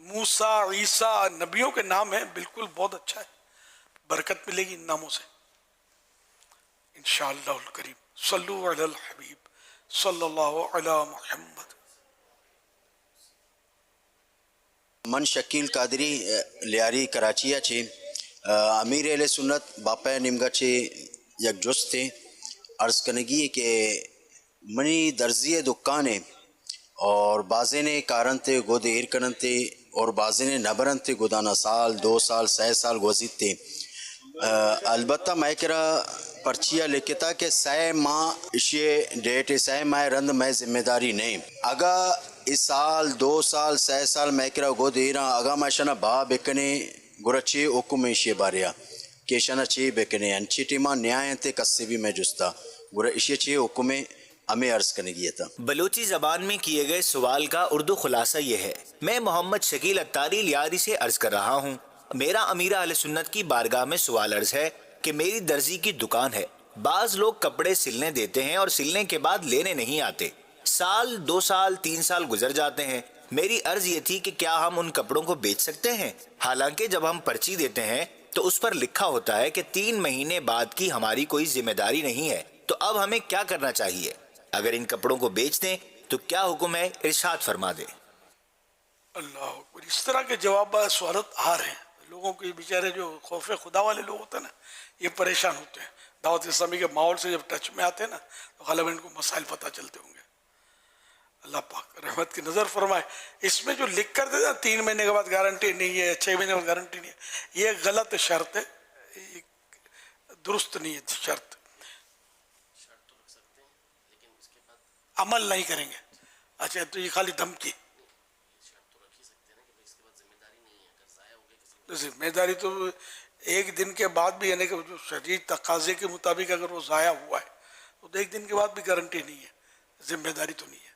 موسیٰ عیسیٰ نبیوں کے نام ہیں، بالکل بہت اچھا ہے، برکت ملے گی ان ناموں سے انشاءاللہ الکریم۔ صلو علی الحبیب صلی اللہ علی محمد۔ من شکیل قادری لیاری کراچی چی امیر اہل سنت باپا نمگا چی یک جست تھے عرض کنگی کہ منی درزی دکان ہے اور بازے نے کارن تے گود ایر کنن تے اور بازے نے نبرن تے گودانا سال 2 سال 6 سال گوزید تے البتہ میں کرا پرچیا لکھتا کہ 6 ماہ اشیے ڈیٹ 6 ماہ رند میں ذمہ داری نہیں اگا اس سال 2 سال 6 سال میں کرا گود ایران اگا میں شنا با بکنے گرچے حکم اشیے باریا کہ شنا چی بکنے انچی ٹیما نیائیں تے کسی بھی میں جستا گرہ اشیے چی حکم ہمیں عرض کرنے گیا تھا۔ بلوچی زبان میں کیے گئے سوال کا اردو خلاصہ یہ ہے، میں محمد شکیل اتاری لیاری سے عرض کر رہا ہوں، میرا امیر اہل سنت کی بارگاہ میں سوال عرض ہے کہ میری درزی کی دکان ہے، بعض لوگ کپڑے سلنے دیتے ہیں اور سلنے کے بعد لینے نہیں آتے، سال 2 سال 3 سال گزر جاتے ہیں، میری عرض یہ تھی کہ کیا ہم ان کپڑوں کو بیچ سکتے ہیں؟ حالانکہ جب ہم پرچی دیتے ہیں تو اس پر لکھا ہوتا ہے کہ 3 مہینے بعد کی ہماری کوئی ذمہ داری نہیں ہے، تو اب ہمیں کیا کرنا چاہیے؟ اگر ان کپڑوں کو بیچ دیں تو کیا حکم ہے؟ ارشاد فرما دیں۔ اللہ اکبر، اس طرح کے جواب سوالات آ رہے ہیں لوگوں کے، بیچارے جو خوف خدا والے لوگ ہوتے ہیں نا یہ پریشان ہوتے ہیں، دعوت اسلامی کے ماحول سے جب ٹچ میں آتے ہیں نا تو غالباً ان کو مسائل پتہ چلتے ہوں گے۔ اللہ پاک رحمت کی نظر فرمائے۔ اس میں جو لکھ کر دیتا 3 مہینے کے بعد گارنٹی نہیں ہے، 6 مہینے کے بعد گارنٹی نہیں ہے، یہ غلط شرط ہے، درست نہیں ہے شرط، عمل نہیں کریں گے۔ اچھا تو یہ خالی دھمکی، ذمہ داری تو 1 دن کے بعد بھی، یعنی کہ جو شدید تقاضے کے مطابق اگر وہ ضائع ہوا ہے تو 1 دن کے بعد بھی گارنٹی نہیں ہے، ذمہ داری تو نہیں ہے،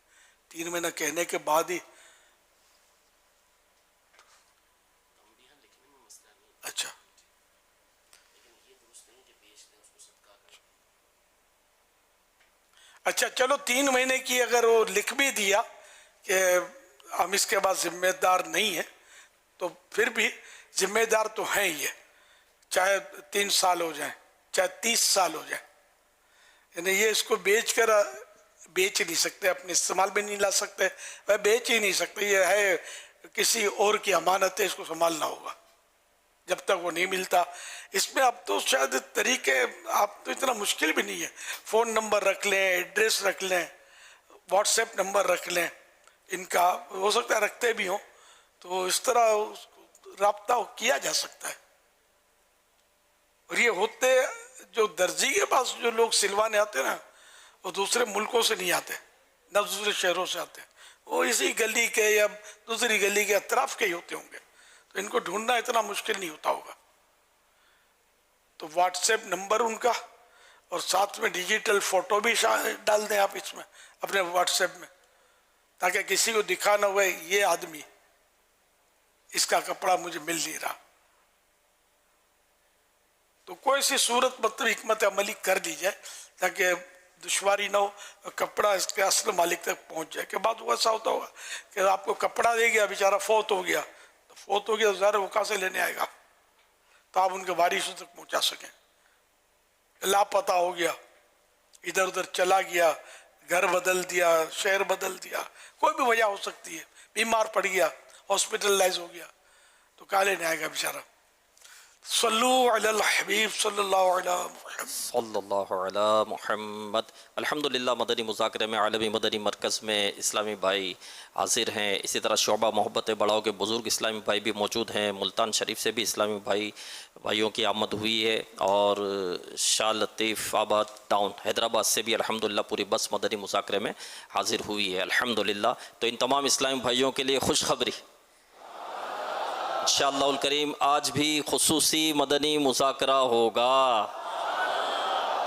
3 مہینہ کہنے کے بعد ہی۔ اچھا اچھا چلو 3 مہینے کی اگر وہ لکھ بھی دیا کہ ہم اس کے بعد ذمہ دار نہیں ہیں تو پھر بھی ذمہ دار تو ہیں ہی ہے، چاہے 3 سال ہو جائیں چاہے 30 سال ہو جائیں، یعنی یہ اس کو بیچ نہیں سکتے، اپنے استعمال بھی نہیں لا سکتے، وہ بیچ ہی نہیں سکتے، یہ ہے کسی اور کی امانت ہے، اس کو سنبھالنا ہوگا جب تک وہ نہیں ملتا۔ اس میں اب تو شاید طریقے آپ تو اتنا مشکل بھی نہیں ہے، فون نمبر رکھ لیں، ایڈریس رکھ لیں، واٹس ایپ نمبر رکھ لیں، ان کا ہو سکتا ہے رکھتے بھی ہوں تو اس طرح رابطہ کیا جا سکتا ہے۔ اور یہ ہوتے جو درزی کے پاس جو لوگ سلوانے آتے ہیں نا وہ دوسرے ملکوں سے نہیں آتے، نہ دوسرے شہروں سے آتے ہیں، وہ اسی گلی کے یا دوسری گلی کے اطراف کے ہی ہوتے ہوں گے، تو ان کو ڈھونڈنا اتنا مشکل نہیں ہوتا ہوگا۔ تو واٹس ایپ نمبر ان کا اور ساتھ میں ڈیجیٹل فوٹو بھی ڈال دیں آپ اس میں اپنے واٹس ایپ میں، تاکہ کسی کو دکھانا ہوئے یہ آدمی اس کا کپڑا مجھے مل نہیں رہا، تو کوئی سی صورت مطلب حکمت عملی کر دی جائے تاکہ دشواری نہ ہو، کپڑا اس کے اصل مالک تک پہنچ جائے۔ کہ بعد وہ ایسا ہوتا ہوگا کہ آپ کو کپڑا دے گیا، بیچارہ فوت ہو گیا تو ظاہر وہ کہاں سے لینے آئے گا، تو آپ ان کے وارثوں تک پہنچا سکیں۔ لاپتہ ہو گیا، ادھر ادھر چلا گیا، گھر بدل دیا، شہر بدل دیا، کوئی بھی وجہ ہو سکتی ہے، بیمار پڑ گیا، ہاسپٹلائز ہو گیا، تو کہاں لینے آئے گا بیچارہ۔ صلو علی الحبیب صلی اللہ علیہ محمد صلی اللہ علی محمد۔ الحمدللہ مدنی مذاکرے میں عالمی مدنی مرکز میں اسلامی بھائی حاضر ہیں، اسی طرح شعبہ محبت بڑاؤ کے بزرگ اسلامی بھائی بھی موجود ہیں، ملتان شریف سے بھی اسلامی بھائیوں کی آمد ہوئی ہے، اور شاہ لطیف آباد ٹاؤن حیدرآباد سے بھی الحمدللہ پوری بس مدنی مذاکرے میں حاضر ہوئی ہے الحمدللہ۔ تو ان تمام اسلامی بھائیوں کے لیے خوشخبری، انشاءاللہ الکریم آج بھی خصوصی مدنی مذاکرہ ہوگا،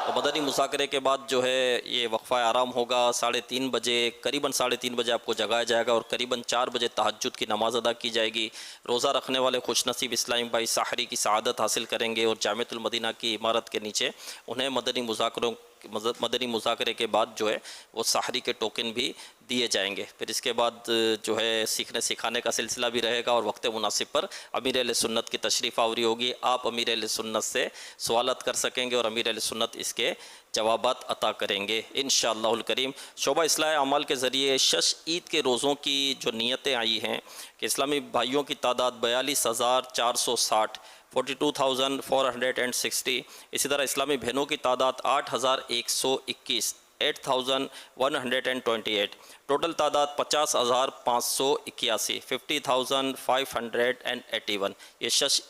تو مدنی مذاکرے کے بعد جو ہے یہ وقفہ آرام ہوگا، 3:30 بجے قریباً 3:30 بجے آپ کو جگایا جائے گا، اور قریباً 4 بجے تہجد کی نماز ادا کی جائے گی۔ روزہ رکھنے والے خوش نصیب اسلامی بھائی ساحری کی سعادت حاصل کریں گے، اور جامعۃ المدینہ کی عمارت کے نیچے انہیں مدنی مذاکروں مدنی مذاکرے کے بعد جو ہے وہ سحری کے ٹوکن بھی دیے جائیں گے. پھر اس کے بعد جو ہے سیکھنے سکھانے کا سلسلہ بھی رہے گا اور وقت مناسب پر امیر اہل سنت کی تشریف آوری ہوگی. آپ امیر اہل سنت سے سوالات کر سکیں گے اور امیر اہل سنت اس کے جوابات عطا کریں گے انشاءاللہ الکریم. شعبہ اصلاح اعمال کے ذریعے شش عید کے روزوں کی جو نیتیں آئی ہیں کہ اسلامی بھائیوں کی تعداد 42,460 42,460. اسی طرح اسلامی بہنوں کی تعداد 8,121 8,128. ٹوٹل تعداد 50,581 50,581. یہ شش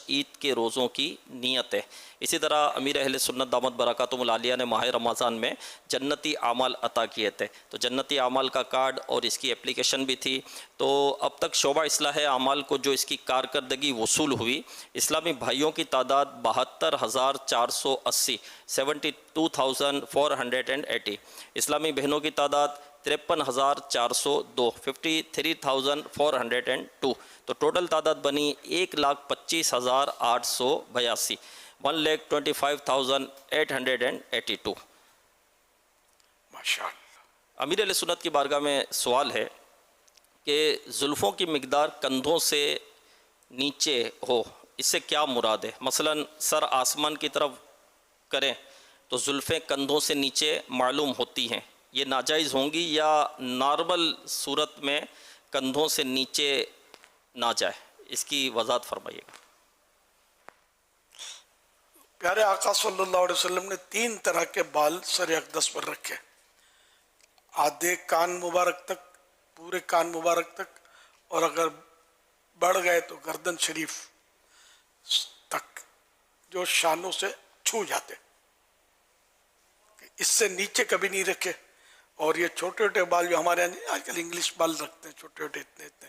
عید کے روزوں کی نیت ہے. اسی طرح امیر اہل سنت دامت برکاتہم العالیہ نے ماہ رمضان میں جنتی اعمال عطا کیے تھے. تو جنتی اعمال کا کارڈ اور اس کی اپلیکیشن بھی تھی. تو اب تک شعبہ اصلاح اعمال کو جو اس کی کارکردگی وصول ہوئی، اسلامی بھائیوں کی تعداد 72,480 72,480. اسلامی بہنوں کی تعداد 53,402 53,402. تو ٹوٹل تعداد بنی 1,25,882 1,25,882. امیر علیہ سنت کی بارگاہ میں سوال ہے کہ زلفوں کی مقدار کندھوں سے نیچے ہو، اس سے کیا مراد ہے؟ مثلا سر آسمان کی طرف کریں تو زلفیں کندھوں سے نیچے معلوم ہوتی ہیں، یہ ناجائز ہوں گی یا نارمل صورت میں کندھوں سے نیچے نہ جائے؟ اس کی وضاحت فرمائیے گا. پیارے آقا صلی اللہ علیہ وسلم نے 3 طرح کے بال سر اقدس پر رکھے، آدھے کان مبارک تک، پورے کان مبارک تک، اور اگر بڑھ گئے تو گردن شریف تک، جو شانوں سے چھو جاتے. اس سے نیچے کبھی نہیں رکھے. اور یہ چھوٹے چھوٹے بال جو ہمارے یہاں آج کل انگلش بال رکھتے ہیں، چھوٹے چھوٹے اتنے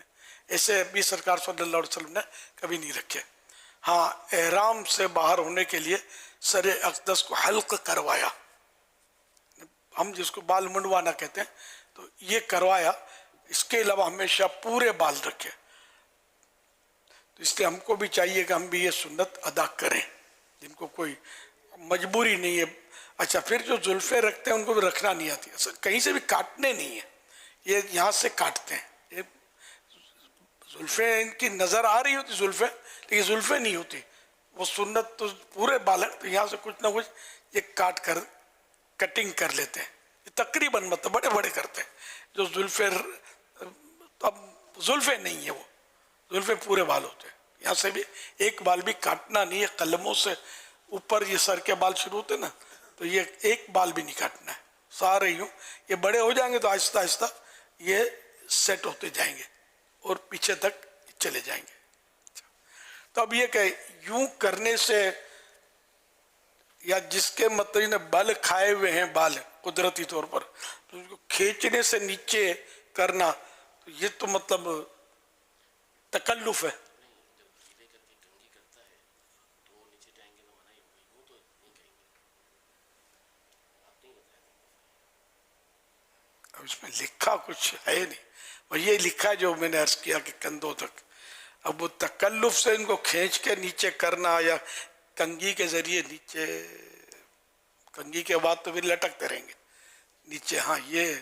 ایسے بھی سرکار صلی اللہ علیہ وسلم نے کبھی نہیں رکھے. ہاں، احرام سے باہر ہونے کے لیے سر اقدس کو حلق کروایا، ہم جس کو بال منڈوانا کہتے ہیں، تو یہ کروایا. اس کے علاوہ ہمیشہ پورے بال رکھے. تو اس لیے ہم کو بھی چاہیے کہ ہم بھی یہ سنت ادا کریں، جن کو کوئی مجبوری نہیں ہے. اچھا، پھر جو زلفیں رکھتے ہیں ان کو بھی رکھنا نہیں آتی، کہیں سے بھی کاٹنے نہیں ہیں، یہ یہاں سے کاٹتے ہیں. یہ زلفیں ان کی نظر آ رہی ہوتی زلفیں، لیکن زلفیں نہیں ہوتی. وہ سنت تو پورے بال ہے، تو یہاں سے کچھ نہ کچھ یہ کاٹ کر کٹنگ کر لیتے ہیں. یہ تقریباً مطلب بڑے بڑے کرتے ہیں. جو زلفیں اب زلفیں نہیں ہیں، وہ زلفیں پورے بال ہوتے ہیں. یہاں سے بھی ایک بال بھی کاٹنا نہیں ہے. قلموں سے اوپر یہ سر کے بال شروع ہوتے نا، تو یہ ایک بال بھی نہیں کاٹنا ہے. سارے یوں یہ بڑے ہو جائیں گے تو آہستہ آہستہ یہ سیٹ ہوتے جائیں گے اور پیچھے تک چلے جائیں گے. تو اب یہ کہ یوں کرنے سے، یا جس کے مطلب بل کھائے ہوئے ہیں بال قدرتی طور پر، تو اس کو کھینچنے سے نیچے کرنا، تو یہ تو مطلب تکلف ہے. اب اس میں لکھا کچھ ہے نہیں، وہ یہ لکھا جو میں نے عرض کیا کہ کندھوں تک. اب وہ تکلف سے ان کو کھینچ کے نیچے کرنا یا کنگھی کے ذریعے نیچے، کنگھی کے بعد تو پھر لٹکتے رہیں گے نیچے. ہاں، یہ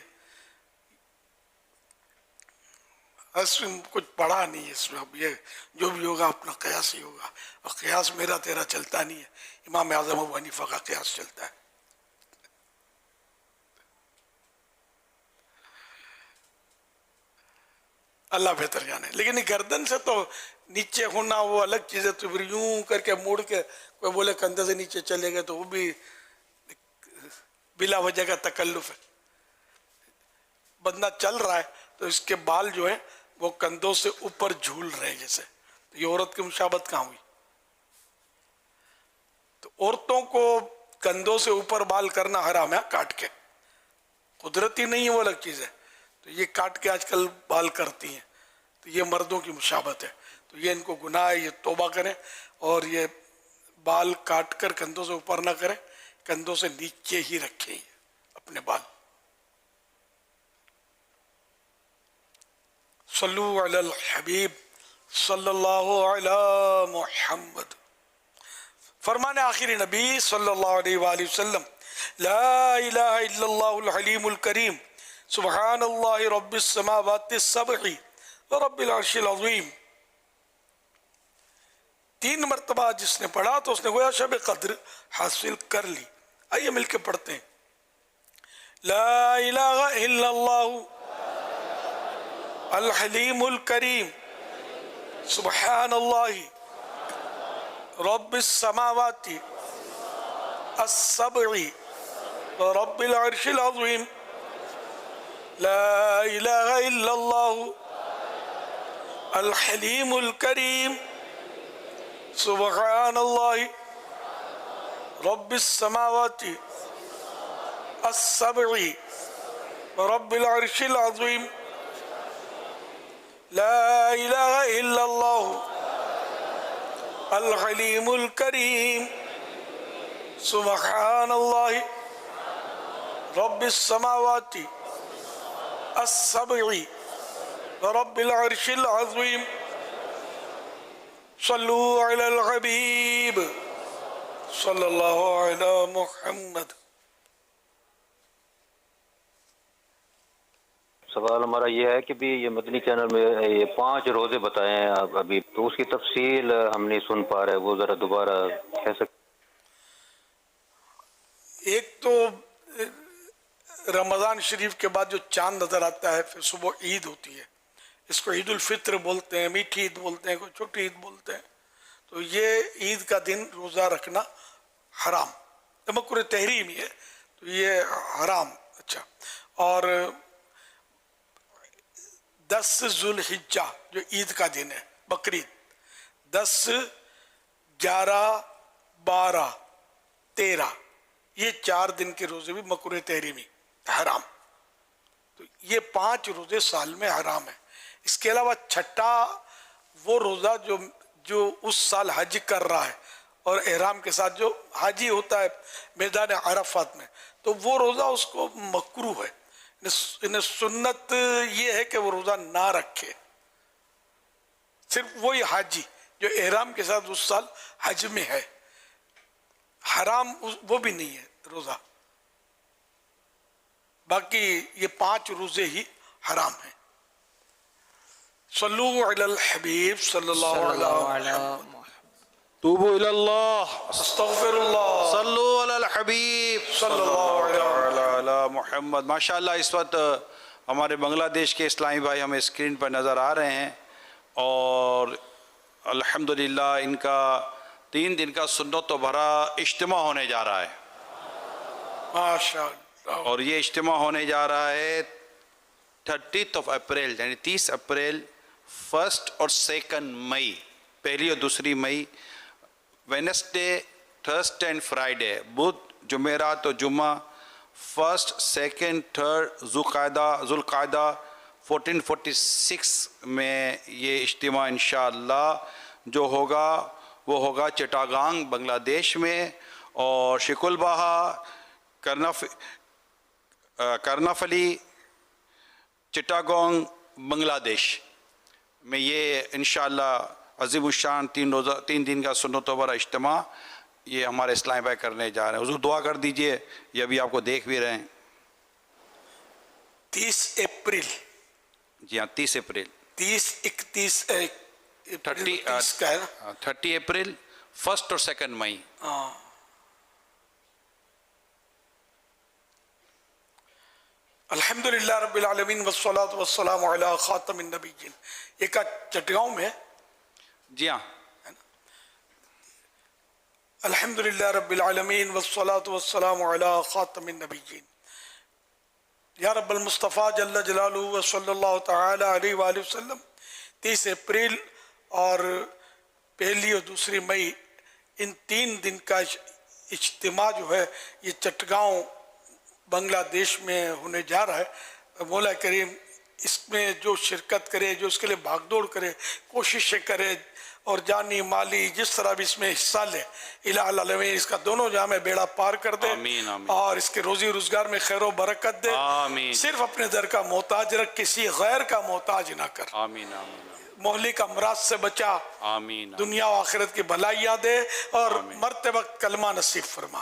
اس میں کچھ پڑھا نہیں ہے اس میں. اب یہ جو بھی ہوگا اپنا قیاس ہی ہوگا، اور قیاس میرا تیرا چلتا نہیں ہے، امام اعظم ابو حنیفہ کا قیاس چلتا ہے. اللہ بہتر جانے. لیکن گردن سے تو نیچے ہونا وہ الگ چیز ہے. تو پھر یوں کر کے موڑ کے کوئی بولے کندھے سے نیچے چلے گئے تو وہ بھی بلا وجہ کا تکلف ہے. بندہ چل رہا ہے تو اس کے بال جو ہیں وہ کندھوں سے اوپر جھول رہے ہیں جیسے. تو یہ عورت کی مشابہت کہاں ہوئی؟ تو عورتوں کو کندھوں سے اوپر بال کرنا حرام ہے، کاٹ کے. قدرتی نہیں ہے، وہ الگ چیز ہے. تو یہ کاٹ کے آج کل بال کرتی ہیں، تو یہ مردوں کی مشابہت ہے. تو یہ ان کو گناہ ہے، یہ توبہ کریں اور یہ بال کاٹ کر کندھوں سے اوپر نہ کریں، کندھوں سے نیچے ہی رکھیں اپنے بال. صلو علی الحبیب صلی اللہ علی محمد. فرمان آخری نبی صلی اللہ علیہ وآلہ وسلم لا الہ الا اللہ الحلیم الکریم سبحان اللہ رب السماوات السبع ورب العرش العظیم. 3 مرتبہ جس نے پڑھا تو اس نے گویا شب قدر حاصل کر لی. آئیے مل کے پڑھتے ہیں. لا الہ الا اللہ الحلیم الکریم سبحان اللہ رب السماوات السبع ورب العرش العظیم. لا الہ الا اللہ الحلیم الکریم سبحان اللہ رب السماوات السبع ورب العرش العظیم. لا الہ الا اللہ الحلیم الکریم سبحان اللہ رب السماوات السبع ورب العرش العظیم. صلو علی الحبیب صلی اللہ علی محمد. سوال ہمارا یہ ہے کہ بھی یہ مدنی چینل میں یہ 5 روزے بتائے ہیں آپ ابھی، تو اس کی تفصیل ہم نہیں سن پا رہے، وہ ذرا دوبارہ کہہ سکتے؟ ایک تو رمضان شریف کے بعد جو چاند نظر آتا ہے، پھر صبح عید ہوتی ہے، اس کو عید الفطر بولتے ہیں، میٹھی عید بولتے ہیں، کوئی چھوٹی عید بولتے ہیں. تو یہ عید کا دن روزہ رکھنا حرام، مکروہ تحریمی ہے، تو یہ حرام. اچھا، اور 10 ذوالحجہ جو عید کا دن ہے، بقرعید، 10 11 12 13 یہ 4 دن کے روزے بھی مکروہ تحریمی حرام. تو یہ 5 روزے سال میں حرام ہے. اس کے علاوہ چھٹا وہ روزہ جو اس سال حج کر رہا ہے اور احرام کے ساتھ جو حاجی ہوتا ہے میدان عرفات میں، تو وہ روزہ اس کو مکروہ ہے. انہیں سنت یہ ہے کہ وہ روزہ نہ رکھے. صرف وہی حاجی جو احرام کے ساتھ اس سال حج میں ہے، حرام وہ بھی نہیں ہے روزہ. باقی یہ 5 روزے ہی حرام ہیں. صلو علی الحبیب صلی اللہ علیہ وسلم. توبوا الی اللہ استغفر اللہ صلو علی الحبیب صلی اللہ علی محمد. ماشاءاللہ اس وقت ہمارے بنگلہ دیش کے اسلامی بھائی ہمیں اسکرین پر نظر آ رہے ہیں، اور الحمدللہ ان کا 3 دن کا سنت و بھرا اجتماع ہونے جا رہا ہے. ماشاءاللہ. اور یہ اجتماع ہونے جا رہا ہے 30 اپریل، یعنی 30 اپریل، 1 اور 2 مئی، 1 اور 2 مئی، وینسڈے، تھرسڈے اینڈ فرائیڈے، بدھ، جمعرات و جمعہ، 1 2 3 ذوالقعدہ 1446 میں یہ اجتماع انشاءاللہ جو ہوگا وہ ہوگا چٹاگانگ بنگلہ دیش میں، اور شکل باہا، کرنافلی، چٹاگانگ بنگلہ دیش میں یہ انشاءاللہ عظیم الشان 3 دن کا سنت و بھرا اجتماع یہ ہمارے اسلامی بھائی کرنے جا رہے ہیں. حضور دعا کر دیجئے، یہ ابھی آپ کو دیکھ بھی رہے ہیں. 30 اپریل، جی ہاں 30 اپریل، 30 31 30 اپریل، 1 اور 2 مئی. الحمدللہ رب العالمین والصلاة والسلام علی خاتم النبیین. ایک چٹگاؤں میں، جی ہاں، الحمدللہ رب العالمین والصلاة والسلام علی خاتم النبیین. یا رب المصطفیٰ جل جلالہ وصلی اللہ تعالی علیہ وآلہ وسلم. 30 اپریل اور 1 اور 2 مئی ان 3 دن کا اجتماع جو ہے یہ چٹگاؤں بنگلہ دیش میں ہونے جا رہا ہے. مولا کریم اس میں جو شرکت کرے، جو اس کے لیے بھاگ دوڑ کرے، کوششیں کرے، اور جانی مالی جس طرح بھی اس میں حصہ لے، الہ العالمین اس کا دونوں جہاں میں بیڑا پار کر دے، اور اس کے روزی روزگار میں خیر و برکت دے. صرف اپنے در کا محتاج رکھ، کسی غیر کا محتاج نہ کر. مہلک امراض سے بچا، دنیا و آخرت کی بھلائیاں دے، اور مرتے وقت کلمہ نصیب فرما.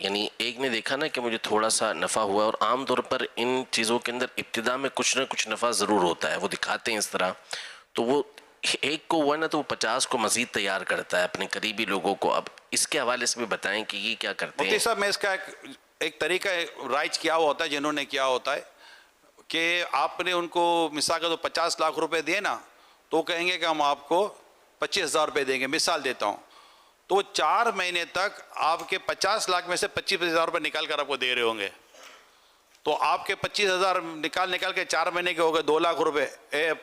یعنی ایک نے دیکھا نا کہ مجھے تھوڑا سا نفع ہوا، اور عام طور پر ان چیزوں کے اندر ابتدا میں کچھ نہ کچھ نفع ضرور ہوتا ہے، وہ دکھاتے ہیں اس طرح، تو وہ ایک کو ہوا نا تو وہ 50 کو مزید تیار کرتا ہے اپنے قریبی لوگوں کو۔ اب اس کے حوالے سے بھی بتائیں کہ یہ کیا کرتے ہیں؟ مفتی صاحب، میں اس کا ایک طریقہ رائج کیا ہوا ہوتا ہے، جنہوں نے کیا ہوتا ہے کہ آپ نے ان کو مثال کا تو 50 لاکھ روپے دیے نا، تو کہیں گے کہ ہم آپ کو 25,000 روپے دیں گے، مثال دیتا ہوں، تو 4 مہینے تک آپ کے 50 لاکھ میں سے 25,000 روپے نکال کر آپ کو دے رہے ہوں گے، تو آپ کے 25,000 نکال کے 4 مہینے کے ہو گئے 2 لاکھ روپے،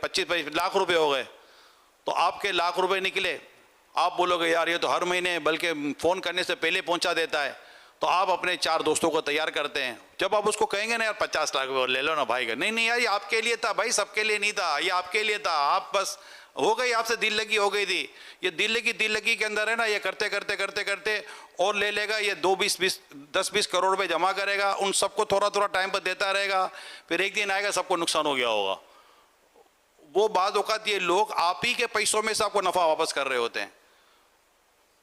25 لاکھ روپے ہو گئے، تو آپ کے لاکھ روپے نکلے۔ آپ بولو گے یار یہ تو ہر مہینے بلکہ فون کرنے سے پہلے پہنچا دیتا ہے، تو آپ اپنے 4 دوستوں کو تیار کرتے ہیں۔ جب آپ اس کو کہیں گے نا یار 50 لاکھ روپے لے لو نا بھائی کا، نہیں یار یہ آپ کے لیے تھا بھائی، سب کے لیے نہیں تھا، یہ آپ کے لیے تھا، آپ بس ہو گئی، آپ سے دل لگی ہو گئی تھی، یہ دل لگی کے اندر ہے نا، یہ کرتے اور لے لے گا، یہ 10-20 کروڑ روپے جمع کرے گا، ان سب کو تھوڑا ٹائم پر دیتا رہے گا، پھر ایک دن آئے گا سب کو نقصان ہو گیا ہوگا۔ وہ بعض اوقات یہ لوگ آپ ہی کے پیسوں میں سے آپ کو نفع واپس کر رہے ہوتے ہیں،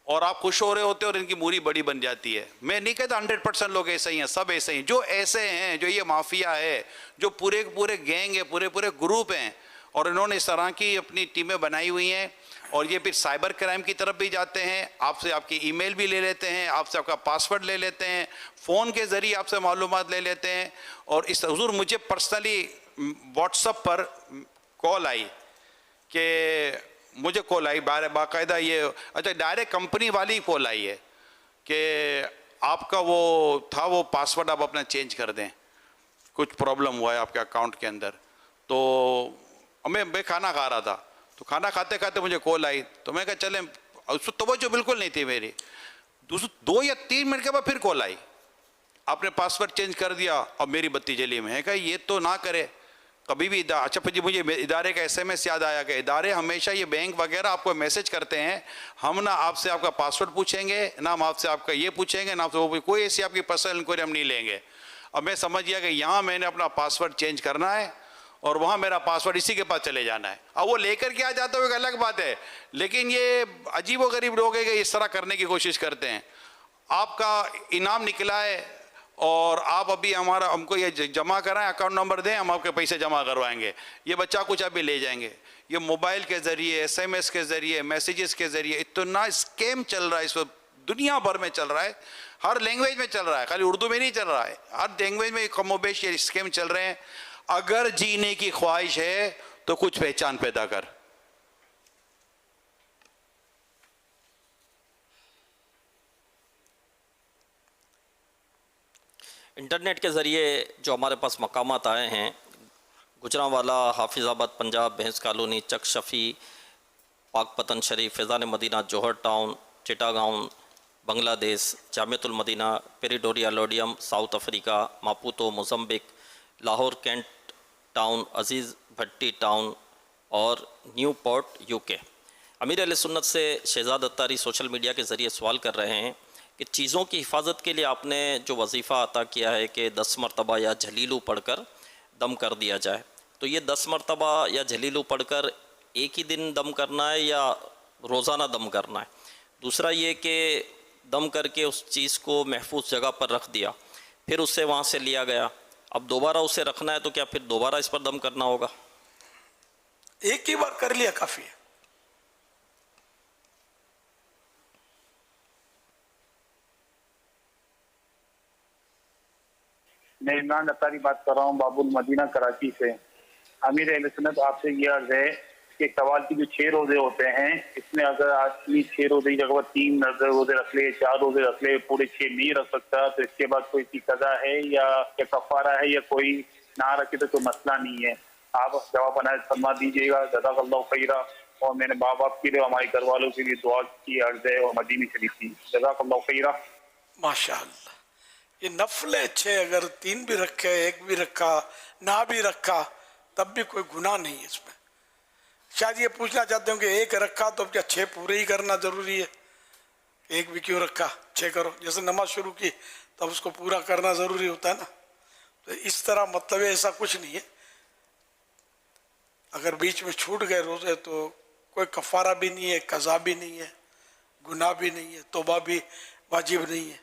اور آپ خوش ہو رہے ہوتے ہیں، اور ان کی موری بڑی بن جاتی ہے۔ میں نہیں کہتا 100% لوگ ایسے ہی ہیں، سب ایسے ہیں، جو ایسے ہیں، جو یہ مافیا ہے، جو پورے گینگ ہے، پورے گروپ ہیں، اور انہوں نے اس طرح کی اپنی ٹیمیں بنائی ہوئی ہیں، اور یہ پھر سائبر کرائم کی طرف بھی جاتے ہیں، آپ سے آپ کی ای میل بھی لے لیتے ہیں، آپ سے آپ کا پاسورڈ لے لیتے ہیں، فون کے ذریعے آپ سے معلومات لے لیتے ہیں۔ اور اس حضور مجھے پرسنلی واٹس ایپ پر کال آئی باقاعدہ، یہ اچھا ڈائریکٹ کمپنی والی کال آئی ہے کہ آپ کا وہ پاسورڈ آپ اپنا چینج کر دیں، کچھ پرابلم ہوا ہے آپ کے اکاؤنٹ کے اندر۔ تو میں کھانا کھا رہا تھا، تو کھانا کھاتے مجھے کال آئی، تو میں کہا چلیں، اس توجہ بالکل نہیں تھی میری، 2 یا 3 منٹ کے بعد پھر کال آئی، آپ نے پاسورڈ چینج کر دیا، اب میری بتی جلی میں ہے کہ یہ تو نہ کرے کبھی بھی۔ اچھا پھر مجھے ادارے کا SMS یاد آیا کہ ادارے ہمیشہ یہ بینک وغیرہ آپ کو میسج کرتے ہیں، ہم نہ آپ سے آپ کا پاسورڈ پوچھیں گے، نہ ہم آپ سے آپ کا یہ پوچھیں گے، نہ آپ سے وہ، کوئی ایسی آپ کی پرسنل انکوائری ہم نہیں لیں گے۔ اب میں سمجھ گیا کہ یہاں میں نے اپنا پاسورڈ چینج کرنا ہے، اور وہاں میرا پاسورڈ اسی کے پاس چلے جانا ہے۔ اب وہ لے کر کے آ جاتا ہے ایک الگ بات ہے، لیکن یہ عجیب و غریب لوگ ہیں کہ اس طرح کرنے کی کوشش کرتے ہیں۔ آپ کا انعام نکلا ہے، اور آپ ابھی ہم کو یہ جمع کرائیں، اکاؤنٹ نمبر دیں، ہم آپ کے پیسے جمع کروائیں گے، یہ بچہ کچھ ابھی لے جائیں گے۔ یہ موبائل کے ذریعے، SMS کے ذریعے، میسیجز کے ذریعے اتنا اسکیم چل رہا ہے اس وقت، دنیا بھر میں چل رہا ہے، ہر لینگویج میں چل رہا ہے، خالی اردو میں نہیں چل رہا ہے، ہر لینگویج میں کم و بیش یہ اسکیم چل رہے ہیں۔ اگر جینے کی خواہش ہے تو کچھ پہچان پیدا کر۔ انٹرنیٹ کے ذریعے جو ہمارے پاس مقامات آئے ہیں، گجرانوالا، حافظ آباد پنجاب، بھینس کالونی، چک شفی، پاک پتن شریف، فیضان مدینہ، جوہر ٹاؤن، چٹاگاؤن، بنگلہ دیش، جامعۃ المدینہ، پیریڈوریا، لوڈیم، South Africa, Maputo, Mozambique, Lahore Cantt Town, Aziz Bhatti Town اور نیو پورٹ UK۔ امیر اہل سنت سے شہزاد اتاری سوشل میڈیا کے ذریعے سوال کر رہے ہیں کہ چیزوں کی حفاظت کے لیے آپ نے جو وظیفہ عطا کیا ہے کہ 10 مرتبہ یا جلیلو پڑھ کر دم کر دیا جائے، تو یہ 10 مرتبہ یا جلیلو پڑھ کر ایک ہی دن دم کرنا ہے یا روزانہ دم کرنا ہے؟ دوسرا یہ کہ دم کر کے اس چیز کو محفوظ جگہ پر رکھ دیا، پھر اسے وہاں سے لیا گیا، اب دوبارہ اسے رکھنا ہے تو کیا پھر دوبارہ اس پر دم کرنا ہوگا؟ ایک ہی بار کر لیا کافی ہے۔ میں عمران اتاری بات کر رہا ہوں باب المدینہ کراچی سے۔ امیر اہل سنت آپ سے یہ عرض ہے کہ سوال کی جو 6 روزے ہوتے ہیں، اس میں اگر آدمی 6 روزے کی جگہ 3 روزے رکھ لے، 4 روزے رکھ لے، پورے 6 نہیں رکھ سکتا، تو اس کے بعد کوئی سی قضا ہے یا کفارہ ہے، یا کوئی نہ رکھے تو کوئی مسئلہ نہیں ہے؟ آپ جواب عنایت فرما دیجیے گا، جزاک اللہ خیرہ۔ اور میں نے ماں باپ کے لیے، ہمارے گھر والوں کے لیے دعا کی عرض ہے، اور مدینہ شریف کی، جزاک اللہ خیرہ۔ ماشاء اللہ، یہ نفل اچھے، اگر 3 بھی رکھے، 1 بھی رکھا، نہ بھی رکھا، تب بھی کوئی گناہ نہیں ہے اس میں۔ شاید یہ پوچھنا چاہتے ہوں کہ 1 رکھا تو کیا 6 پورے ہی کرنا ضروری ہے؟ 1 بھی کیوں رکھا، 6 کرو، جیسے نماز شروع کی تب اس کو پورا کرنا ضروری ہوتا ہے نا، تو اس طرح مطلب ایسا کچھ نہیں ہے۔ اگر بیچ میں چھوٹ گئے روزے تو کوئی کفارہ بھی نہیں ہے، قضا بھی نہیں ہے، گناہ بھی نہیں ہے، توبہ بھی واجب نہیں ہے۔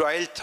12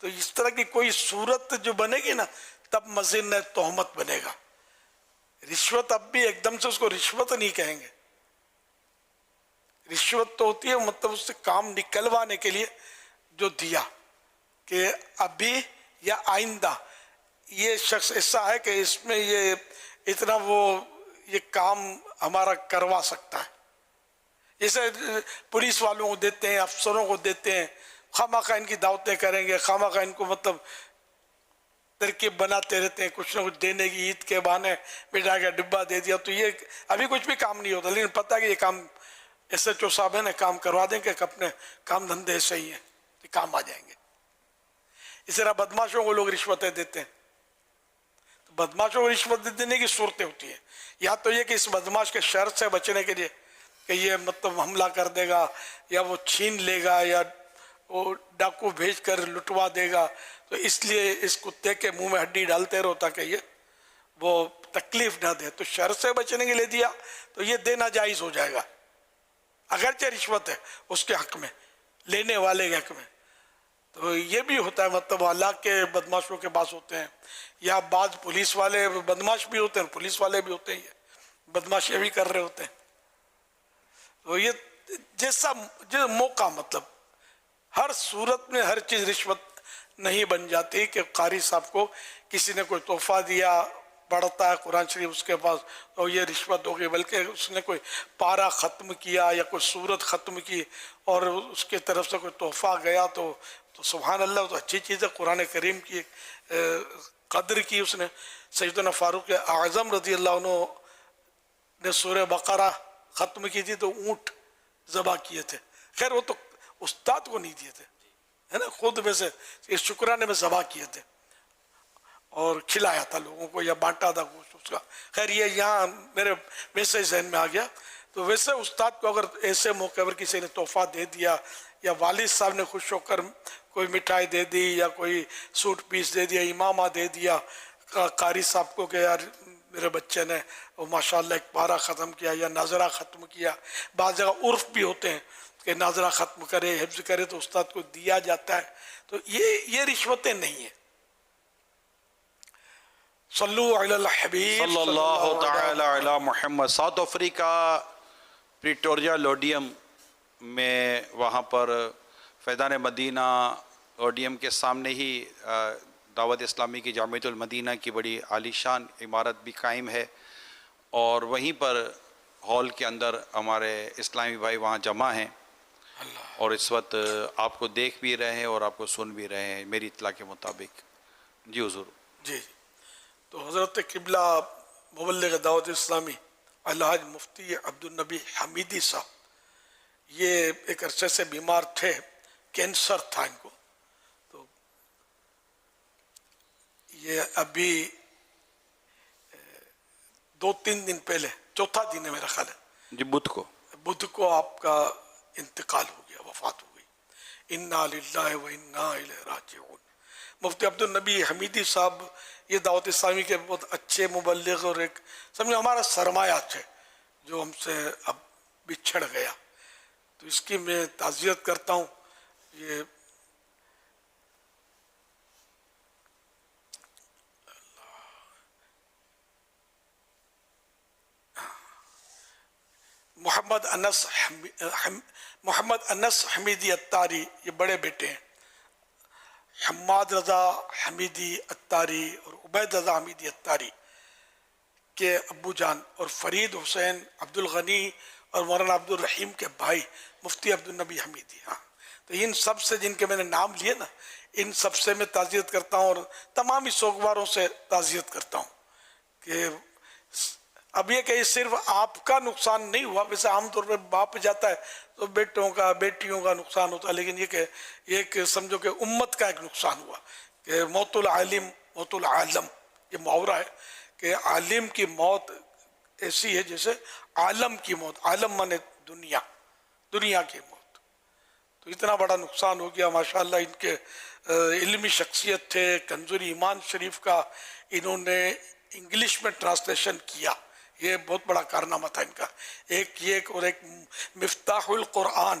تو اس طرح کی کوئی صورت جو بنے گی نا تب مزید تہمت بنے گا. رشوت اب بھی ایک دم سے اس کو رشوت نہیں کہیں گے. رشوت تو ہوتی ہے مطلب اس سے کام نکلوانے کے لیے جو دیا کہ ابھی یا آئندہ یہ شخص ایسا ہے کہ اس میں یہ اتنا وہ یہ کام ہمارا کروا سکتا ہے. جیسے پولیس والوں کو دیتے ہیں, افسروں کو دیتے ہیں, خواہ ان کی دعوتیں کریں گے, خواہ ان کو مطلب ترکیب بناتے رہتے ہیں کچھ نہ کچھ دینے کی, عید کے بہانے مٹھائی کا ڈبہ دے دیا. تو یہ ابھی کچھ بھی کام نہیں ہوتا, لیکن پتہ کہ یہ کام ایس ایچ او صاحب ہیں کام کروا دیں کہ اپنے کام دھندے ایسے ہی ہیں کہ کام آ جائیں گے. اس طرح بدماشوں کو لوگ رشوتیں دیتے ہیں. تو بدماشوں کو رشوت دینے کی صورتیں ہوتی ہیں. یا تو یہ کہ اس بدماش کے شر سے بچنے کے لیے کہ یہ مطلب حملہ کر دے گا یا وہ چھین لے گا یا وہ ڈاکو بھیج کر لٹوا دے گا, تو اس لیے اس کتے کے منہ میں ہڈی ڈالتے رہو تاکہ یہ وہ تکلیف نہ دے. تو شر سے بچنے کے لیے دیا تو یہ دینا جائز ہو جائے گا, اگرچہ رشوت ہے اس کے حق میں, لینے والے کے حق میں. تو یہ بھی ہوتا ہے مطلب اللہ کے بدماشوں کے پاس ہوتے ہیں, یا بعض پولیس والے بدماش بھی ہوتے ہیں, پولیس والے بھی ہوتے ہیں یہ بدماشی بھی کر رہے ہوتے ہیں. تو یہ جیسا موقع مطلب ہر صورت میں ہر چیز رشوت نہیں بن جاتی کہ قاری صاحب کو کسی نے کوئی تحفہ دیا, پڑھتا ہے قرآن شریف اس کے پاس تو یہ رشوت ہوگی, بلکہ اس نے کوئی پارہ ختم کیا یا کوئی سورت ختم کی اور اس کے طرف سے کوئی تحفہ گیا تو سبحان اللہ, تو اچھی چیز ہے. قرآن کریم کی قدر کی اس نے. سیدنا فاروق اعظم رضی اللہ عنہ نے سورہ بقرہ ختم کی تھی تو اونٹ ذبح کیے تھے. خیر وہ تو استاد کو نہیں دیے تھے, ہے نا, خود میں سے اس شکرانے میں ذبح کیے تھے اور کھلایا تھا لوگوں کو یا بانٹا تھا گوشت اس کا. خیر یہ یہاں میرے ویسے ہی ذہن میں آ گیا. تو ویسے استاد کو اگر ایسے موقع پر کسی نے تحفہ دے دیا یا والد صاحب نے خوش ہو کر کوئی مٹھائی دے دی یا کوئی سوٹ پیس دے دیا, امامہ دے دیا قاری صاحب کو کہ یار میرے بچے نے وہ ماشاءاللہ ایک پارہ ختم کیا یا ناظرہ ختم کیا. بعض جگہ عرف بھی ہوتے ہیں کہ ناظرہ ختم کرے, حفظ کرے, تو استاد کو دیا جاتا ہے. تو یہ رشوتیں نہیں ہیں. صلو علی الحبیب صلی اللہ تعالی علی محمد. ساؤتھ افریقہ پریٹوریا لوڈیم میں وہاں پر فیضان مدینہ اوڈیم کے سامنے ہی دعوت اسلامی کی جامعۃ المدینہ کی بڑی عالی شان عمارت بھی قائم ہے, اور وہیں پر ہال کے اندر ہمارے اسلامی بھائی وہاں جمع ہیں اور اس وقت آپ کو دیکھ بھی رہے ہیں اور آپ کو سن بھی رہے ہیں میری اطلاع کے مطابق. جی حضور. جی تو حضرت قبلہ مبلغ دعوت اسلامی الحاج مفتی عبدالنبی حمیدی صاحب یہ ایک عرصے سے بیمار تھے, کینسر تھا ان کو. تو یہ ابھی 2-3 دن پہلے, چوتھا دن ہے میرا خیال ہے, جی بدھ کو آپ کا انتقال ہو گیا, وفات ہو گئی. انا للہ و انا الیہ راجعون. مفتی عبدالنبی حمیدی صاحب یہ دعوت اسلامی کے بہت اچھے مبلغ اور ایک سمجھو ہمارا سرمایہ تھے جو ہم سے اب بچھڑ گیا. تو اس کی میں تعزیت کرتا ہوں. یہ محمد انس حمیدی اتاری یہ بڑے بیٹے ہیں. حماد رضا حمیدی اتاری اور عبید رضا حمیدی اتاری کے ابو جان, اور فرید حسین عبدالغنی اور مولانا عبدالرحیم کے بھائی مفتی عبدالنبی حمیدی. ہاں تو ان سب سے جن کے میں نے نام لیے نا, ان سب سے میں تعزیت کرتا ہوں اور تمامی سوگواروں سے تعزیت کرتا ہوں کہ اب یہ کہ صرف آپ کا نقصان نہیں ہوا. ویسے عام طور پہ باپ جاتا ہے تو بیٹوں کا بیٹیوں کا نقصان ہوتا ہے, لیکن یہ کہ ایک سمجھو کہ امت کا ایک نقصان ہوا کہ موت العالم موت العالم, یہ محاورہ ہے کہ عالم کی موت ایسی ہے جیسے عالم کی موت. عالم مانے دنیا, دنیا کی موت. تو اتنا بڑا نقصان ہو گیا. ماشاءاللہ ان کے علمی شخصیت تھے. کنزور ایمان شریف کا انہوں نے انگلش میں ٹرانسلیشن کیا, یہ بہت بڑا کارنامہ تھا ان کا. ایک اور ایک مفتاح القرآن,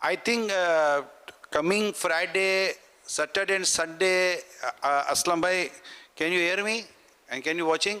I think coming Friday, Saturday and Sunday, Aslam bhai, can you hear me? And can you watching?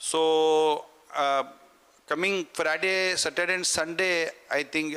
So coming Friday, Saturday and Sunday, I think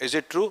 Is it true?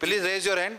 please raise your hand.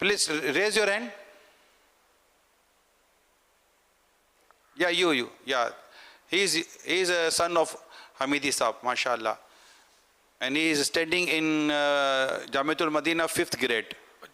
Please raise your hand. Yeah, you. Yeah, he is a son of Hamidi Saab, mashallah, and he is studying in Jamiatul Madina 5th grade.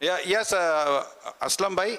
Yeah, yes, Aslam bhai,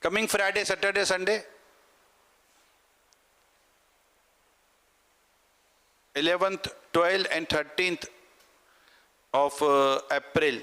Coming Friday, Saturday, Sunday. 11th, 12th and 13th of April.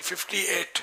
58.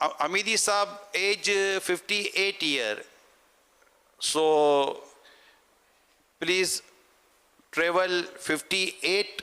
Hamidi Saab age 58 year. So please travel 58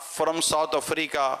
from South Africa.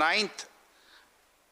9th।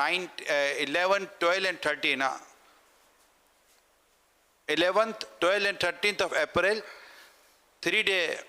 9, 11, 12 and 13 11th, 12 and 13th of April 3-day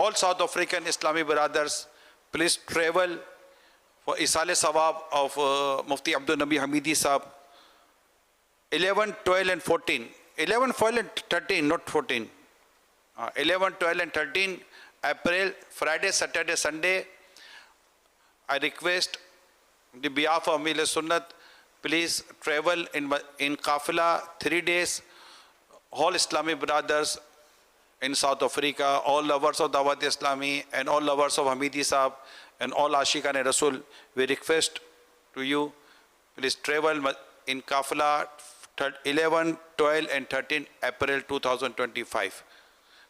All South African Islamic brothers, please travel for Isale Sawab of Mufti Abdul Nabi Hamidi Sahab. 11, 12 and 14. 11, 12 and 13, not 14. 11, 12 and 13 April, Friday, Saturday, Sunday. I request the behalf of Amir Sunnat, please travel in Qafila 3 days. All Islamic brothers in South Africa, all lovers of Dawat Islami and all lovers of Hamidi Sahab and all Ashiqan Rasul, we request to you, please travel in Qafila 11, 12 and 13 April 2025.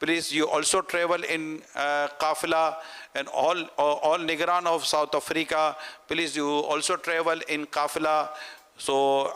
please you also travel in Qafila, and all Nigran of South Africa, please you also travel in Qafila. So